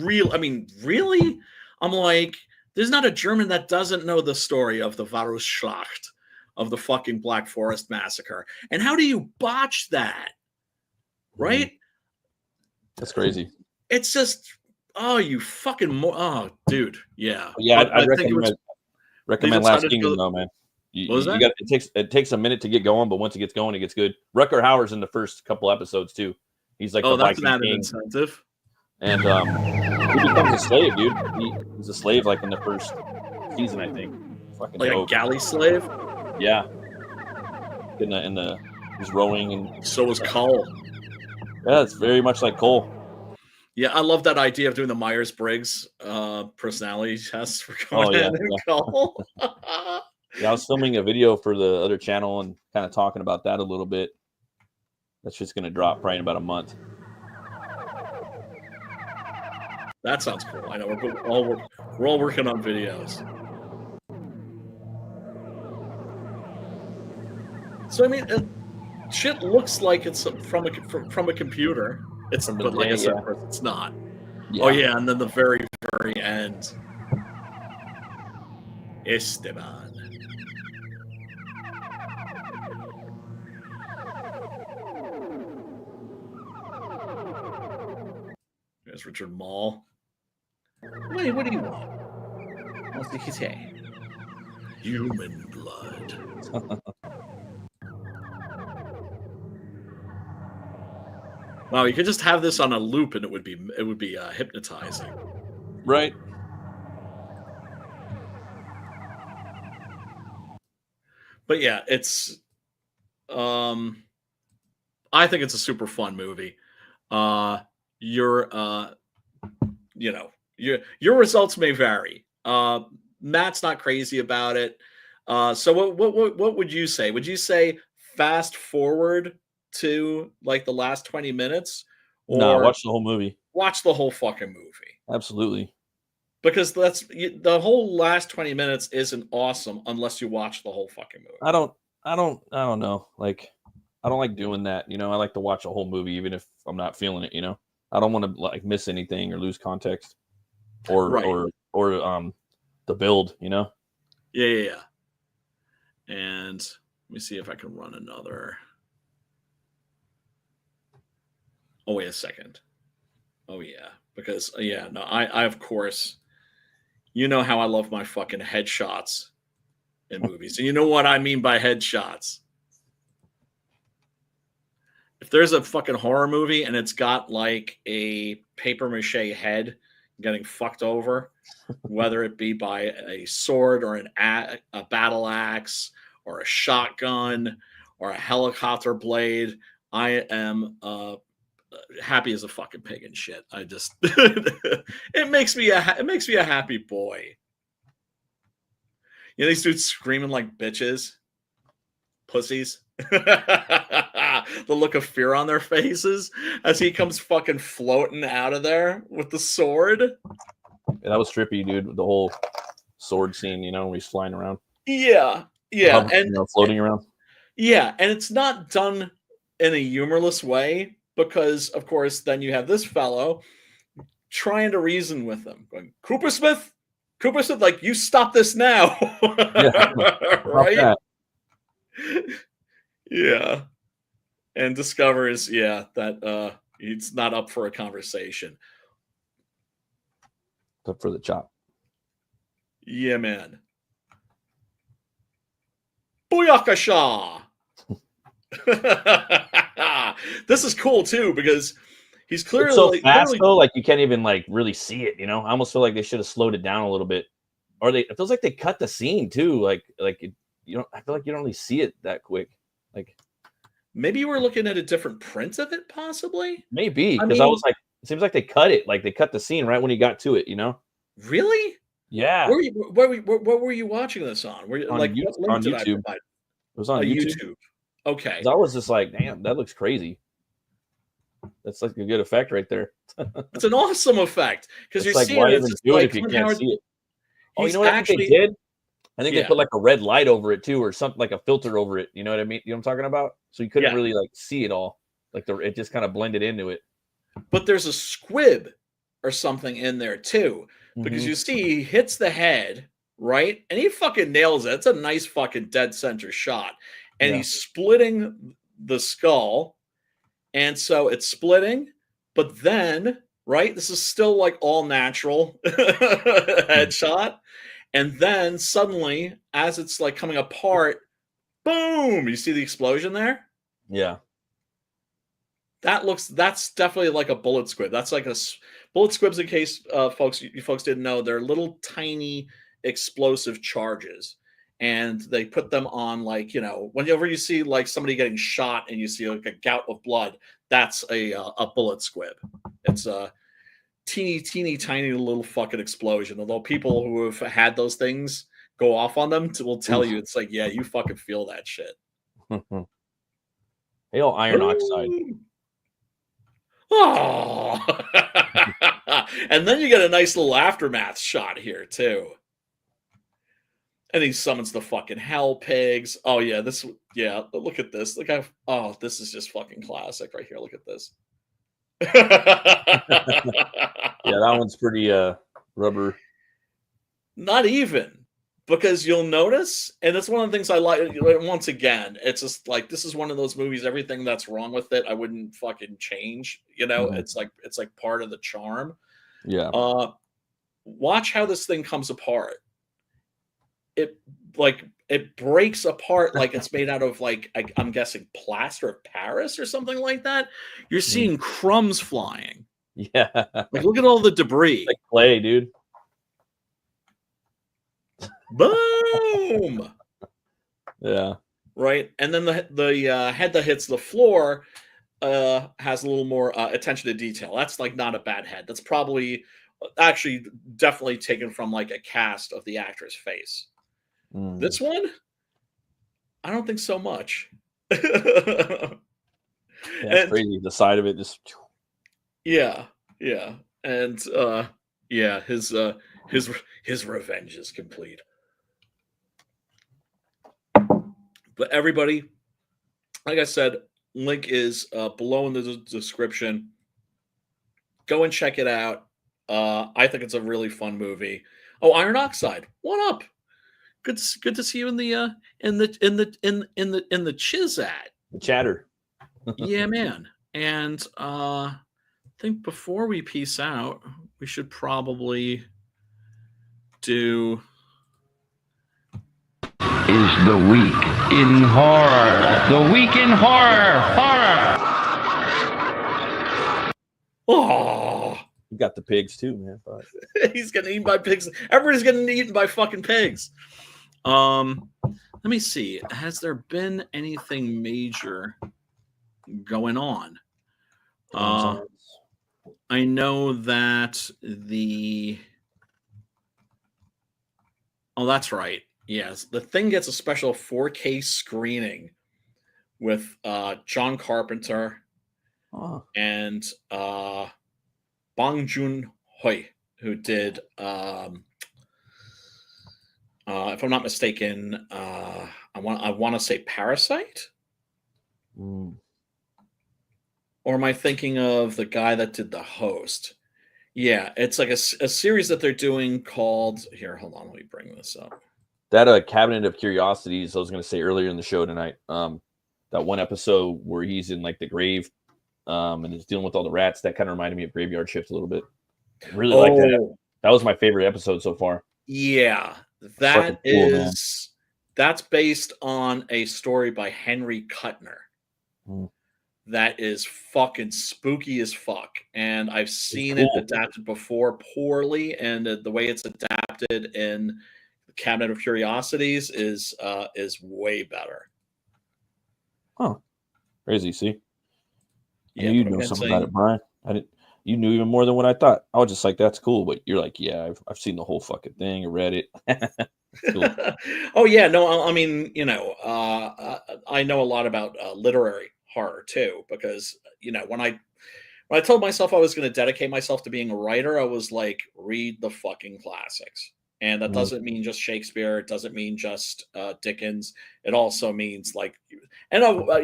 really. I'm like, there's not a German that doesn't know the story of the Varusschlacht, of the fucking Black Forest Massacre. And how do you botch that? Right? That's crazy. It's just, you fucking dude, yeah. Yeah, But I'd recommend Last Kingdom though, man. It takes a minute to get going, but once it gets going, it gets good. Rutger Hauer's in the first couple episodes too. He's like the that's Viking an added king. incentive. and he becomes a slave, dude. He's a slave like in the first season, I think. Fucking Like dope. a galley slave. Yeah. He's rowing and So was Cole. yeah, it's very much like Cole. Yeah, I love that idea of doing the Myers-Briggs personality test for Oh yeah, Conan and yeah. Cole. Yeah, I was filming a video for the other channel and kind of talking about that a little bit. That's just gonna drop probably in about a month. That sounds cool. I know we're all working on videos. So I mean, shit looks like it's from a computer. It's From the but like I day, said, yeah. of course, it's not. Yeah. Oh yeah, and then the very end, Esteban. There's Richard Mall. Wait, what do you want? What's the say? Human blood. Wow, you could just have this on a loop, and it would be hypnotizing. Right. But yeah, it's I think it's a super fun movie. Your results may vary. Matt's not crazy about it. So what would you say? Would you say fast forward to like the last 20 minutes, Nah, or watch the whole movie. watch the whole fucking movie? Absolutely. Because the whole last 20 minutes isn't awesome unless you watch the whole fucking movie. I don't know. Like, I don't like doing that. You know, I like to watch a whole movie even if I'm not feeling it. You know, I don't want to like miss anything or lose context or Right. or the build. You know. Yeah. And let me see if I can run another. Oh, wait a second. Oh, yeah. Because, yeah, no, I of course, you know how I love my fucking headshots in movies. And you know what I mean by headshots. If there's a fucking horror movie and it's got like a paper mache head getting fucked over, whether it be by a sword or a battle axe or a shotgun or a helicopter blade, I am happy as a fucking pig and shit. I just it makes me a happy boy. You know these dudes screaming like bitches, pussies. The look of fear on their faces as he comes fucking floating out of there with the sword. Yeah, that was trippy, dude. The whole sword scene, you know, where he's flying around. Yeah, and floating around. Yeah, and it's not done in a humorless way because, of course, then you have this fellow trying to reason with him, going, Cooper Smith, like, you stop this now. Yeah, right? Yeah. And discovers, that he's not up for a conversation. Up for the chop. Yeah, man. Booyakasha! This is cool too because he's clearly it's so fast though, like you can't even like really see it. You know, I almost feel like they should have slowed it down a little bit, or it feels like they cut the scene too. Like you don't. I feel like you don't really see it that quick. Like maybe we're looking at a different print of it, possibly. Maybe because I was like, it seems like they cut it. Like they cut the scene right when he got to it. You know? Really? Yeah. What were you watching this on? Were you, on like YouTube, what link did I YouTube. provide? It was on YouTube. Okay. I was just like, damn, that looks crazy. That's like a good effect right there. It's an awesome effect because you're like, seeing why it. even do it if you can't see it? Oh, you know what I think they did? I think they put like a red light over it too, or something like a filter over it. You know what I mean? You know what I'm talking about? So you couldn't really like see it all. Like it just kind of blended into it. But there's a squib or something in there too, because you see he hits the head, right? And he fucking nails it. It's a nice fucking dead center shot. And he's splitting the skull. And so it's splitting, but then, right? This is still like all natural headshot. And then suddenly, as it's like coming apart, boom, you see the explosion there? Yeah. That's definitely like a bullet squib. That's like Bullet squibs, in case you folks didn't know, they're little tiny explosive charges, and they put them on, like, whenever you see like somebody getting shot and you see like a gout of blood, that's a bullet squib. It's a teeny tiny little fucking explosion. Although people who have had those things go off on them will tell you, it's like, yeah, you fucking feel that shit. Hail iron oxide. Oh, and then you get a nice little aftermath shot here too. And he summons the fucking hell pigs. Oh yeah, look at this. Look how, oh, this is just fucking classic right here. Look at this. Yeah, that one's pretty rubber. Not even, because you'll notice, and it's one of the things I like. Once again, it's just like, this is one of those movies, everything that's wrong with it, I wouldn't fucking change. It's like part of the charm. Yeah. Watch how this thing comes apart. It breaks apart like it's made out of, like, I'm guessing plaster of Paris or something like that. You're seeing crumbs flying. Yeah. Like, look at all the debris. Like clay, dude. Boom. Yeah. Right. And then the head that hits the floor has a little more attention to detail. That's like not a bad head. That's probably actually definitely taken from like a cast of the actor's face. This one, I don't think so much. That's crazy. The side of it just. Yeah. And his revenge is complete. But everybody, like I said, link is below in the description. Go and check it out. I think it's a really fun movie. Oh, Iron Oxide, one up. Good to see you in the chiz at the chatter. Yeah, man. And I think before we peace out, we should probably do Is the week in horror. The week in horror. Oh, you got the pigs too, man. But he's getting eaten by pigs. Everybody's getting eaten by fucking pigs. Let me see. Has there been anything major going on? I know that oh, that's right. Yes, the Thing gets a special 4K screening with John Carpenter and Bong Joon-ho, who did if I'm not mistaken, I want to say Parasite. Or am I thinking of the guy that did The Host? Yeah, it's like a series that they're doing called, here, hold on, let me bring this up. That Cabinet of Curiosities, I was going to say earlier in the show tonight, that one episode where he's in like the grave and he's dealing with all the rats, that kind of reminded me of Graveyard Shift a little bit. I really like that. That was my favorite episode so far. Yeah, that is cool, that's based on a story by Henry Kuttner. That is fucking spooky as fuck, and I've seen it adapted before poorly, and the way it's adapted in Cabinet of Curiosities is way better. Oh, crazy! See, yeah, you know something about it, Brian. I didn't. You knew even more than what I thought. I was just like, "That's cool," but you're like, "Yeah, I've seen the whole fucking thing. I read it." Cool. Oh yeah, no, I mean, I know a lot about literary horror too, because when I told myself I was going to dedicate myself to being a writer, I was like, read the fucking classics. And that doesn't mean just Shakespeare. It doesn't mean just Dickens. It also means like, and I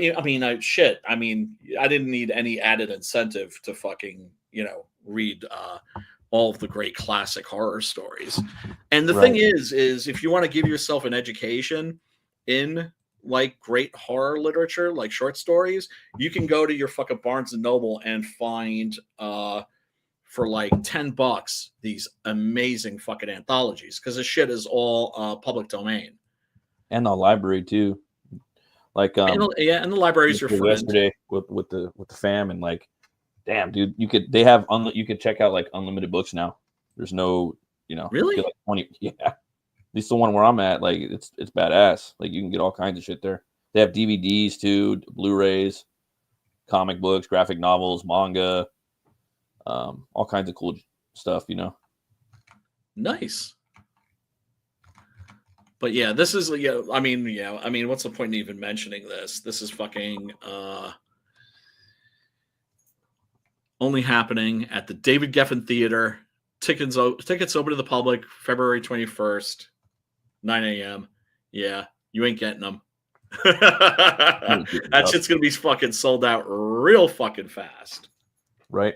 didn't need any added incentive to fucking, read all of the great classic horror stories. And the thing is if you want to give yourself an education in like great horror literature, like short stories, you can go to your fucking Barnes and Noble and find for like $10 these amazing fucking anthologies, because the shit is all public domain. And the library too. Like and the libraries are yesterday with the fam, and like Damn, dude, you could check out like unlimited books now. There's no, Really? get, like 20. Yeah, at least the one where I'm at, like it's badass. Like you can get all kinds of shit there. They have DVDs too, Blu-rays, comic books, graphic novels, manga, all kinds of cool stuff. Nice. But yeah, this is I mean, what's the point in even mentioning this? This is fucking only happening at the David Geffen Theater. Tickets open to the public February 21st, 9 a.m. Yeah, you ain't getting them. That shit's gonna be fucking sold out real fucking fast. Right.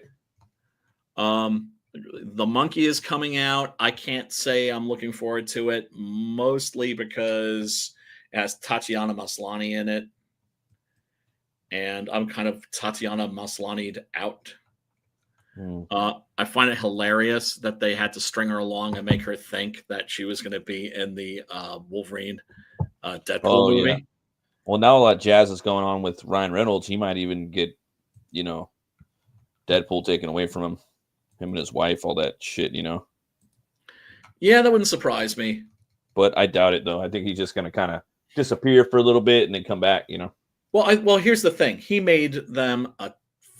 The Monkey is coming out. I can't say I'm looking forward to it, mostly because it has Tatiana Maslany in it. And I'm kind of Tatiana Maslany'd out. I find it hilarious that they had to string her along and make her think that she was going to be in the Wolverine Deadpool movie. Yeah. Well, now a lot of jazz is going on with Ryan Reynolds. He might even get, Deadpool taken away from him and his wife, all that shit, Yeah, that wouldn't surprise me. But I doubt it, though. I think he's just going to kind of disappear for a little bit and then come back, Well, here's the thing. He made them a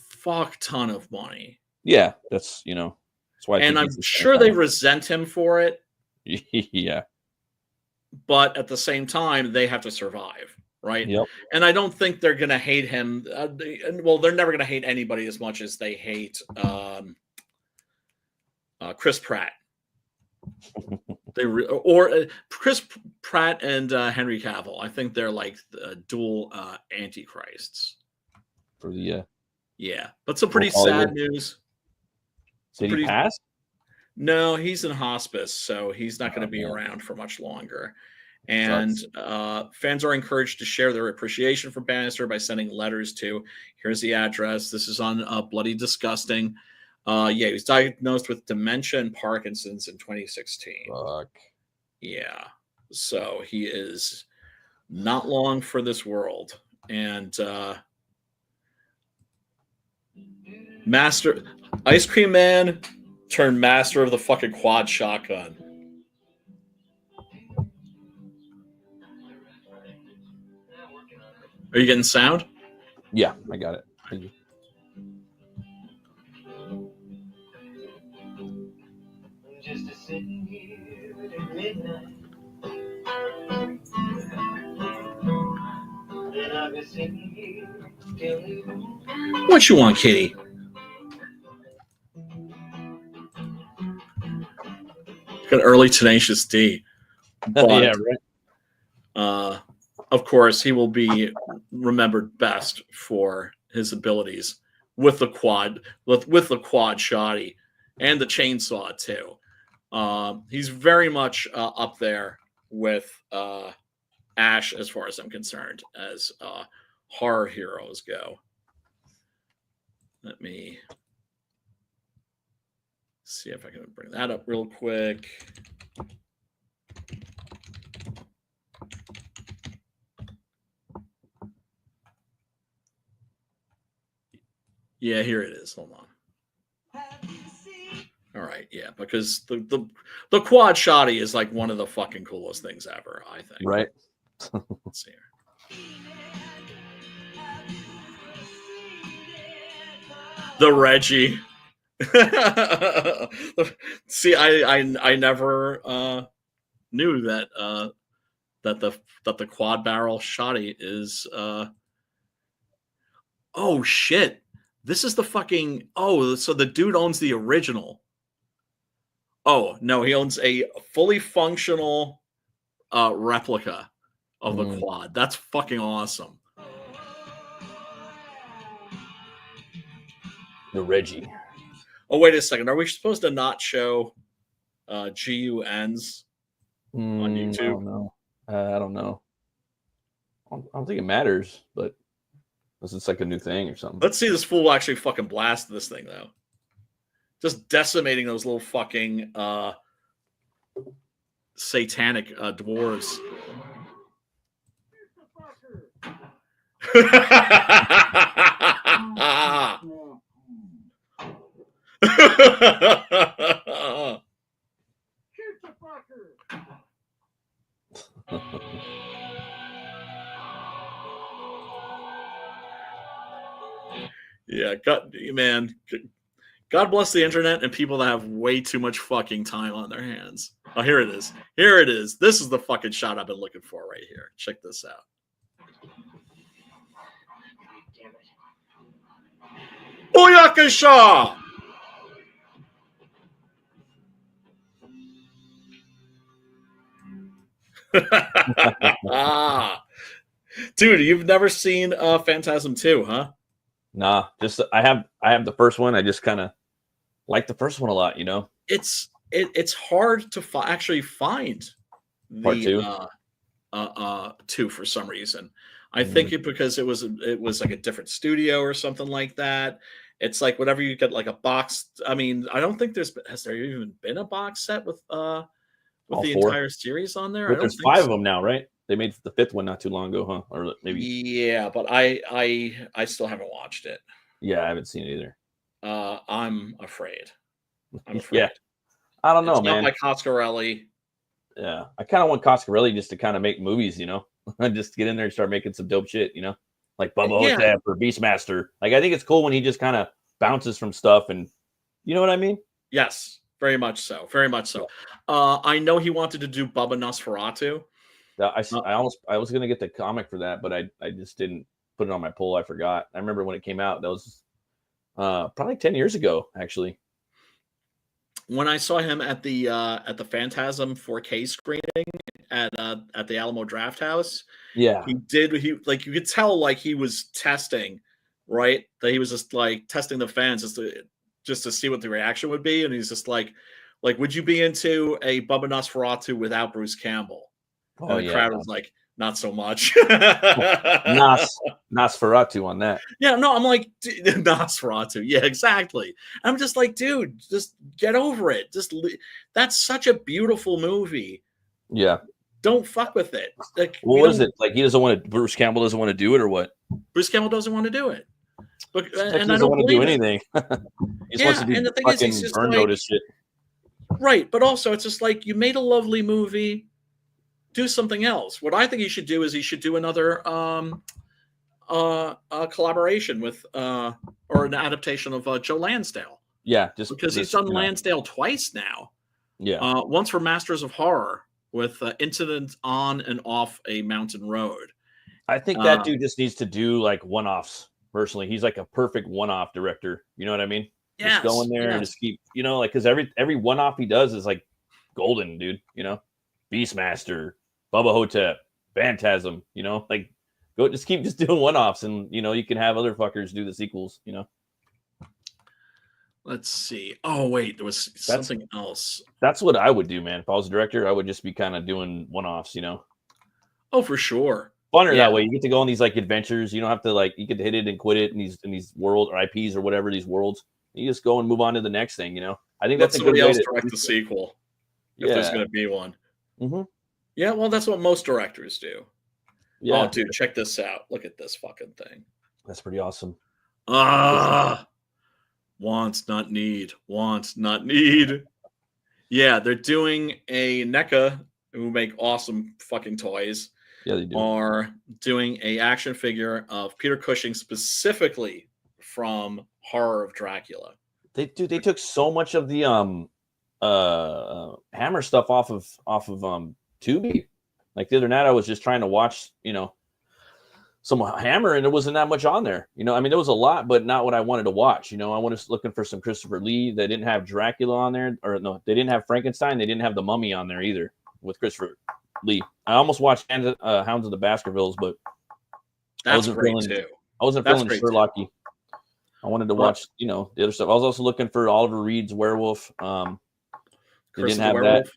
fuck ton of money. Yeah, that's that's why. And I'm sure they resent him for it. Yeah. But at the same time, they have to survive, right? Yep. And I don't think they're going to hate him. They're never going to hate anybody as much as they hate Chris Pratt. Chris Pratt and Henry Cavill. I think they're like dual antichrists. For the yeah, but some pretty sad news. Did he pass? No, he's in hospice, so he's not going to be around for much longer. And fans are encouraged to share their appreciation for Bannister by sending letters to. Here's the address. This is on Bloody Disgusting. He was diagnosed with dementia and Parkinson's in 2016. Fuck. Yeah. So he is not long for this world. And Master Ice Cream Man turned master of the fucking quad shotgun. Are you getting sound? Yeah, I got it. Thank you. Just sitting here at midnight. And I've been sitting here till you. What you want, kitty? Got early Tenacious D. But, yeah, right. Of course, he will be remembered best for his abilities with the quad, with the quad shotty and the chainsaw too. He's very much up there with Ash, as far as I'm concerned, as horror heroes go. Let me see if I can bring that up real quick. Yeah, here it is. Hold on. All right, yeah, because the quad shotty is like one of the fucking coolest things ever, I think. Right. Let's see here. The Reggie. See, I never knew that that the quad barrel shotty is oh shit. This is the fucking so the dude owns the original. Oh, no, he owns a fully functional replica of the quad. That's fucking awesome. The Reggie. Oh, wait a second. Are we supposed to not show GUNs on YouTube? I don't know. I don't think it matters, but it's like a new thing or something. Let's see this fool actually fucking blast this thing, though. Just decimating those little fucking satanic dwarves. Yeah, God bless the internet and people that have way too much fucking time on their hands. Oh, here it is. Here it is. This is the fucking shot I've been looking for right here. Check this out. Booyakasha! Dude, you've never seen Phantasm 2, huh? Nah, just I have the first one. I just kind of like the first one a lot, you know. It's hard to actually find Part the two. 2 for some reason. I think because it was like a different studio or something like that. It's like whenever you get like a box. I mean, I don't think has there even been a box set with All the four. entire series on there. But I don't there's think 5 so. of them now, right? They made the 5th one not too long ago, huh? Or maybe. Yeah, but I still haven't watched it. Yeah, I haven't seen it either. I'm afraid. Yeah, I don't know, it's man. Not by Coscarelli. Yeah, I kind of want Coscarelli just to kind of make movies, you know, just get in there and start making some dope shit, you know, like Bubba Hotep or Beastmaster. Like, I think it's cool when he just kind of bounces from stuff, and you know what I mean? Yes, very much so. Very much so. I know he wanted to do Bubba Nosferatu. I was gonna get the comic for that, but I just didn't put it on my pull. I forgot. I remember when it came out. That was probably 10 years ago, actually. When I saw him at the Phantasm 4K screening at the Alamo Draft House, Yeah, he like you could tell like he was testing, right? That he was just like testing the fans just to see what the reaction would be, and he's just like would you be into a Bubba Nosferatu without Bruce Campbell? Oh, And the crowd was like, not so much. Nosferatu on that. Yeah, no, I'm like, Nosferatu. Yeah, exactly. I'm just like, dude, just get over it. That's such a beautiful movie. Yeah. Don't fuck with it. Like, what is it? Like, Bruce Campbell doesn't want to do it, or what? Bruce Campbell doesn't want to do it. But, and he doesn't want to do anything. He just wants to do and the thing fucking is, burn notice shit. Right, but also it's just like, you made a lovely movie. Do something else. What I think he should do is he should do another collaboration with or an adaptation of Joe Lansdale. Yeah, just because he's done Lansdale twice now. Yeah, once for Masters of Horror with Incidents on and Off a Mountain Road. I think that dude just needs to do like one-offs. Personally, he's like a perfect one-off director. You know what I mean? Yes, just go in there and just keep, you know, like, because every one-off he does is like golden, dude. You know, Beastmaster, Bubba Hotep, Phantasm, you know, like keep doing one-offs, and you know, you can have other fuckers do the sequels, you know. Let's see. Oh wait, there was something else. That's what I would do, man. If I was a director, I would just be kind of doing one-offs, you know. Oh, for sure. Funner that way. You get to go on these like adventures. You don't have to like, you get to hit it and quit it in these world or IPs or whatever, these worlds. You just go and move on to the next thing, you know. I think that's a good way else to direct the sequel if there's going to be one. Mm-hmm. Yeah, well, that's what most directors do. Yeah. Oh, dude, check this out. Look at this fucking thing. That's pretty awesome. Want, not need. Want, not need. Yeah, they're doing a NECA, who make awesome fucking toys. Yeah, they do. Are doing a action figure of Peter Cushing specifically from Horror of Dracula. They took so much of the Hammer stuff off of Tubi. Like the other night, I was just trying to watch, you know, some Hammer, and there wasn't that much on there. You know, I mean, there was a lot, but not what I wanted to watch. You know, I was looking for some Christopher Lee. They didn't have Dracula on there, or no, they didn't have Frankenstein. They didn't have the Mummy on there either with Christopher Lee. I almost watched Hounds of the Baskervilles, but I wasn't feeling Sherlocky. I wanted to watch, you know, the other stuff. I was also looking for Oliver Reed's Werewolf. They didn't have that.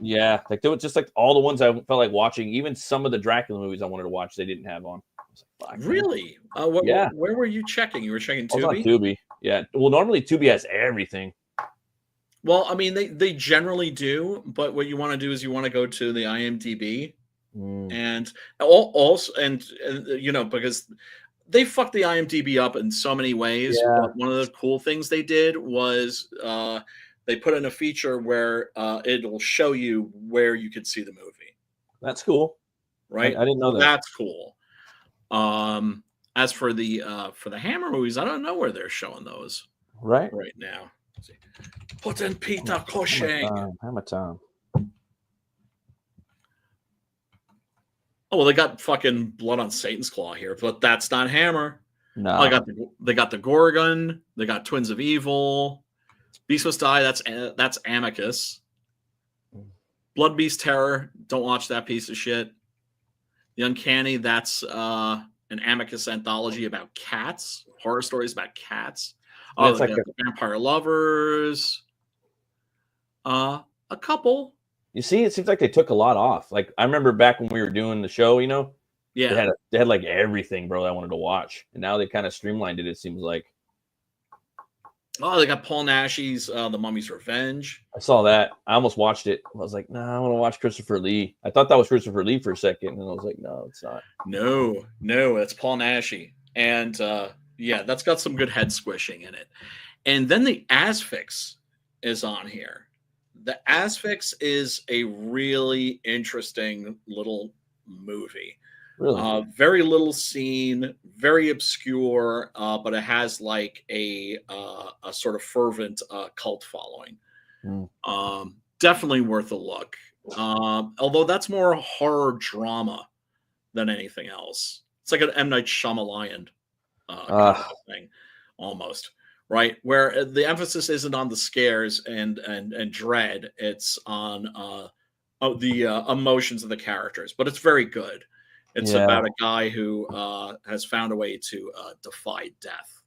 Yeah, like they were just like all the ones I felt like watching. Even some of the Dracula movies I wanted to watch, they didn't have on. I was like, really? Where were you checking? You were checking Tubi? I was on Tubi. Yeah. Well, normally Tubi has everything. Well, I mean, they generally do, but what you want to do is you want to go to the IMDb and also, and you know, because they fucked the IMDb up in so many ways. Yeah. But one of the cool things they did was they put in a feature where it'll show you where you could see the movie. That's cool. Right? I didn't know that. That's cool. As for the Hammer movies, I don't know where they're showing those Right now. Let's see. Put in Peter Cushing. Hammer time. Oh well, they got fucking Blood on Satan's Claw here, but that's not Hammer. No, Oh, they got the Gorgon. They got Twins of Evil. Beast Must Die. That's Amicus. Blood Beast Terror. Don't watch that piece of shit. The Uncanny. That's an Amicus anthology about cats. Horror stories about cats. Oh, it's like the Vampire Lovers. A couple. You see, it seems like they took a lot off. Like I remember back when we were doing the show, you know, Yeah. they had like everything, bro, that I wanted to watch, and now they kind of streamlined it. It seems like. Oh, they got Paul Nash's The Mummy's Revenge. I saw that. I almost watched it. I was like, nah, I want to watch Christopher Lee. I thought that was Christopher Lee for a second, and I was like, no, it's not. No, it's Paul Nashi. And yeah, that's got some good head squishing in it. And then the Asphyx is on here. The Asphyx is a really interesting little movie. Really? Very little seen, very obscure, but it has like a sort of fervent cult following. Definitely worth a look. Although that's more horror drama than anything else. It's like an M. Night Shyamalan kind of thing, almost, right? Where the emphasis isn't on the scares and dread; it's on the emotions of the characters. But it's very good. It's about a guy who has found a way to defy death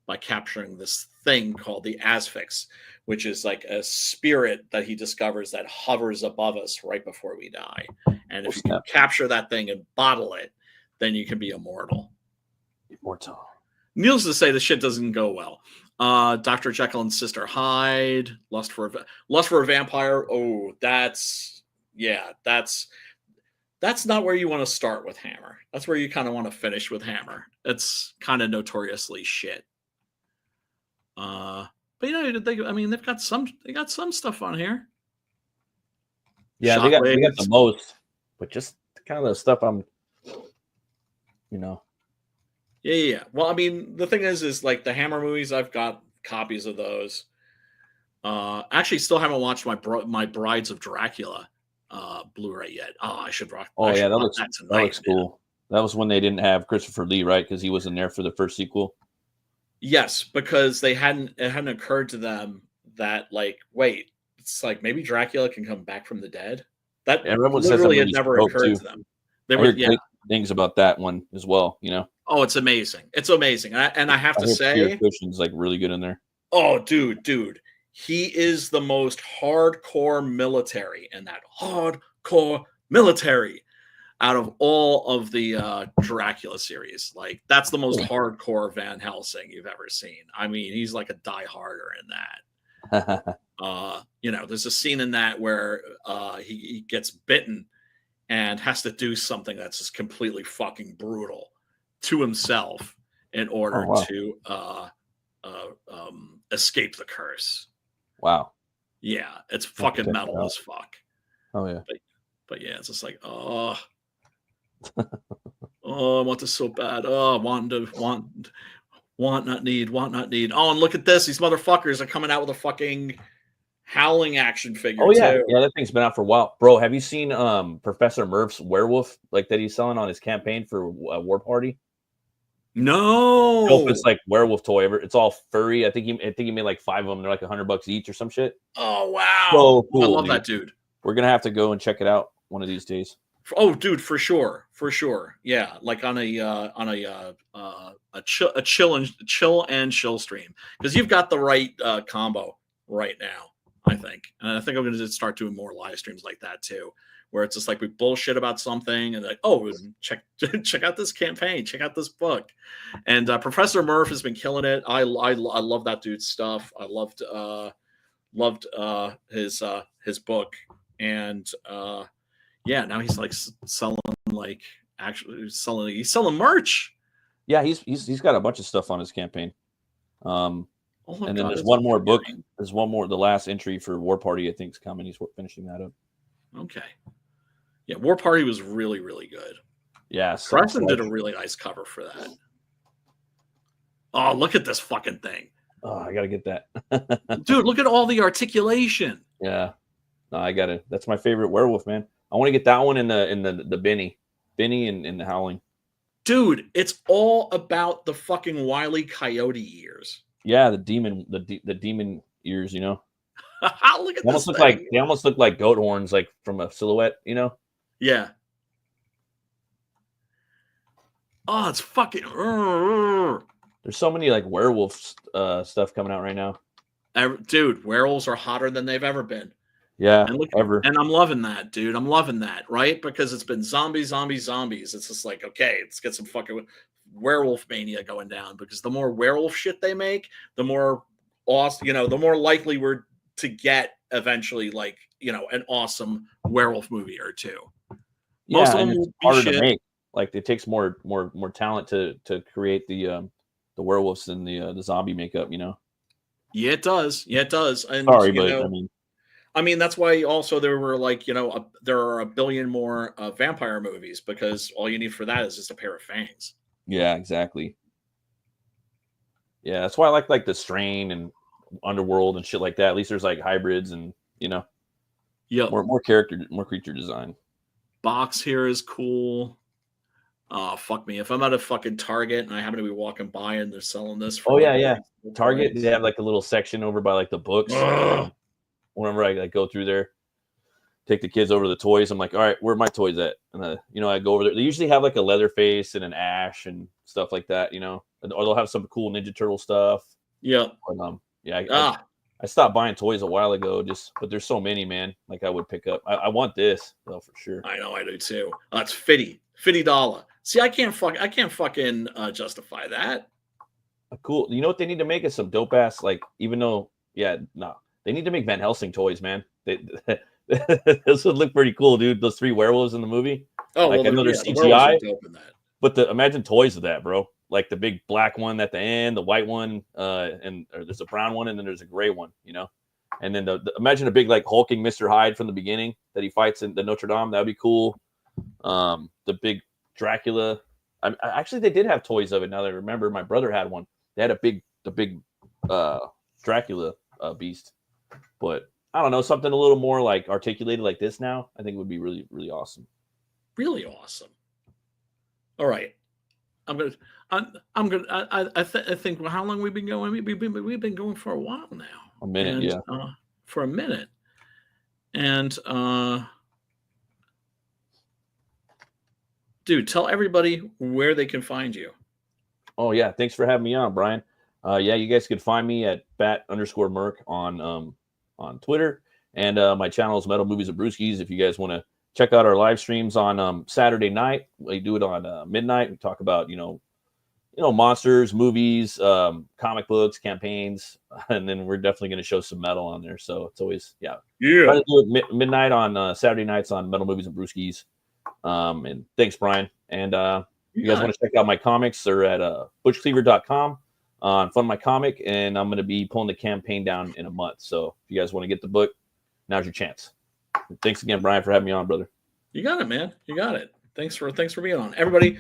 by capturing this thing called the Asphyx, which is like a spirit that he discovers that hovers above us right before we die. And if you can capture that thing and bottle it, then you can be immortal. Immortal. Needless to say, the shit doesn't go well. Dr. Jekyll and Sister Hyde, Lust for a Vampire. Oh, that's not where you want to start with Hammer. That's where you kind of want to finish with Hammer. It's kind of notoriously shit. But you know, they've got some stuff on here. Yeah, they got the most, but just kind of the stuff I'm, you know. Yeah. Well, I mean, the thing is like the Hammer movies. I've got copies of those. Actually, still haven't watched my Brides of Dracula Blu-ray yet. Oh, I should rock. Oh yeah, that looks cool. Man. That was when they didn't have Christopher Lee, right? Because he wasn't there for the first sequel. Yes, because it hadn't occurred to them that like, wait, it's like maybe Dracula can come back from the dead. That literally had never occurred to them. They were things about that one as well, you know. Oh, it's amazing. It's amazing. And I have to say, Cushion's like really good in there. Oh, dude. He is the most hardcore military in that hardcore military out of all of the Dracula series. Like that's the most hardcore Van Helsing you've ever seen. I mean, he's like a dieharder in that. You know, there's a scene in that where he gets bitten and has to do something that's just completely fucking brutal to himself in order to escape the curse. Wow. Yeah, it's fucking metal as fuck. Oh yeah. But yeah, it's just like, I want this so bad. Want not need. Oh, and look at this. These motherfuckers are coming out with a fucking Howling action figure. Oh yeah, too. yeah, that thing's been out for a while, bro. Have you seen Professor Murph's werewolf like that he's selling on his campaign for War Party? No, It's like werewolf toy. It's all furry. I think he made like 5 of them. They're like $100 each or some shit. Oh wow, so cool, I love that dude. We're gonna have to go and check it out one of these days. Oh, dude, for sure. Yeah, like on a chill and chill stream, because you've got the right combo right now. I think, and I think I'm going to start doing more live streams like that too, where it's just like we bullshit about something and like, oh, check out this campaign, check out this book, and Professor Murph has been killing it. I love that dude's stuff. I loved his book, and yeah, now he's like selling he's selling merch Yeah, he's got a bunch of stuff on his campaign. Oh my And then God, there's it's one more book. Hungarian. There's one more. The last entry for War Party, I think, is coming. He's finishing that up. Okay. Yeah, War Party was really, really good. Yeah, Preston did a really nice cover for that. Oh, look at this fucking thing. Oh, I gotta get that. Dude, look at all the articulation. Yeah. No, I got it. That's my favorite werewolf, man. I want to get that one in the Benny and the Howling. Dude, it's all about the fucking Wile E. Coyote ears. Yeah, the demon ears, you know. Look at this thing. They almost look like goat horns, like from a silhouette, you know. Yeah. Oh, it's fucking. There's so many like werewolf stuff coming out right now. Dude, werewolves are hotter than they've ever been. Yeah, and I'm loving that, dude. I'm loving that, right? Because it's been zombies. It's just like, okay, let's get some fucking werewolf mania going down. Because the more werewolf shit they make, the more awesome, the more likely we're to get eventually, like, an awesome werewolf movie or two. Most of them it's harder to make. Like it takes more talent to create the werewolves than the zombie makeup, you know. Yeah, it does. And sorry, but I mean, that's why also there were like, there are a billion more vampire movies because all you need for that is just a pair of fangs. Yeah, exactly. Yeah, that's why I like the Strain and Underworld and shit like that. At least there's like hybrids and, yeah, more creature design. Box here is cool. Fuck me. If I'm at a fucking Target and I happen to be walking by and they're selling this for Target, they have like a little section over by like the books. Whenever I like go through there, take the kids over to the toys, I'm like, all right, where are my toys at? And I go over there. They usually have like a Leatherface and an Ash and stuff like that, or they'll have some cool Ninja Turtle stuff. Yeah. But, I stopped buying toys a while ago, but there's so many, man. Like I would pick up. I want this though for sure. I know, I do too. That's $50. See, I can't fucking justify that. Cool. You know what they need to make is some dope ass, like, even though, they need to make Van Helsing toys, man. This would look pretty cool, dude. Those 3 werewolves in the movie. Oh, like, well, I know they're CGI, but imagine toys of that, bro. Like the big black one at the end, the white one, and there's a brown one, and then there's a gray one, And then imagine a big like hulking Mr. Hyde from the beginning that he fights in the Notre Dame. That'd be cool. The big Dracula. Actually, they did have toys of it. Now that I remember, my brother had one. They had the big Dracula beast. But I don't know, something a little more like articulated like this now, I think would be really, really awesome. Really awesome. All right. I think, well, how long we've been going? We've been going for a while now. A minute, for a minute. And dude, tell everybody where they can find you. Oh yeah, thanks for having me on, Brian. You guys can find me at bat_Merc on Twitter, and my channel is Metal Movies and Brewskis. If you guys want to check out our live streams on Saturday night, we do it on midnight. We talk about monsters, movies, comic books, campaigns, and then we're definitely going to show some metal on there. So it's always try to do it midnight on Saturday nights on Metal Movies and Brewskis. And thanks, Brian. And you guys want to check out my comics, they're at butchcleaver.com on Fund My Comic, and I'm going to be pulling the campaign down in a month. So if you guys want to get the book, now's your chance. Thanks again, Brian, for having me on, brother. You got it, man. You got it. Thanks for being on. Everybody,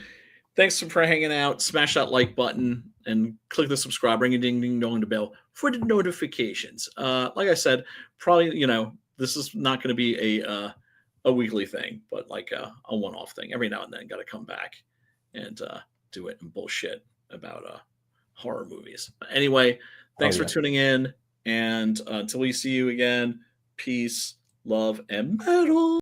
thanks for hanging out. Smash that like button and click the subscribe, ring a ding ding dong the bell for the notifications. Like I said, probably this is not going to be a weekly thing, but like a one-off thing. Every now and then, got to come back and do it and bullshit about horror movies. Anyway, thanks for tuning in, and until we see you again, peace, love, and metal.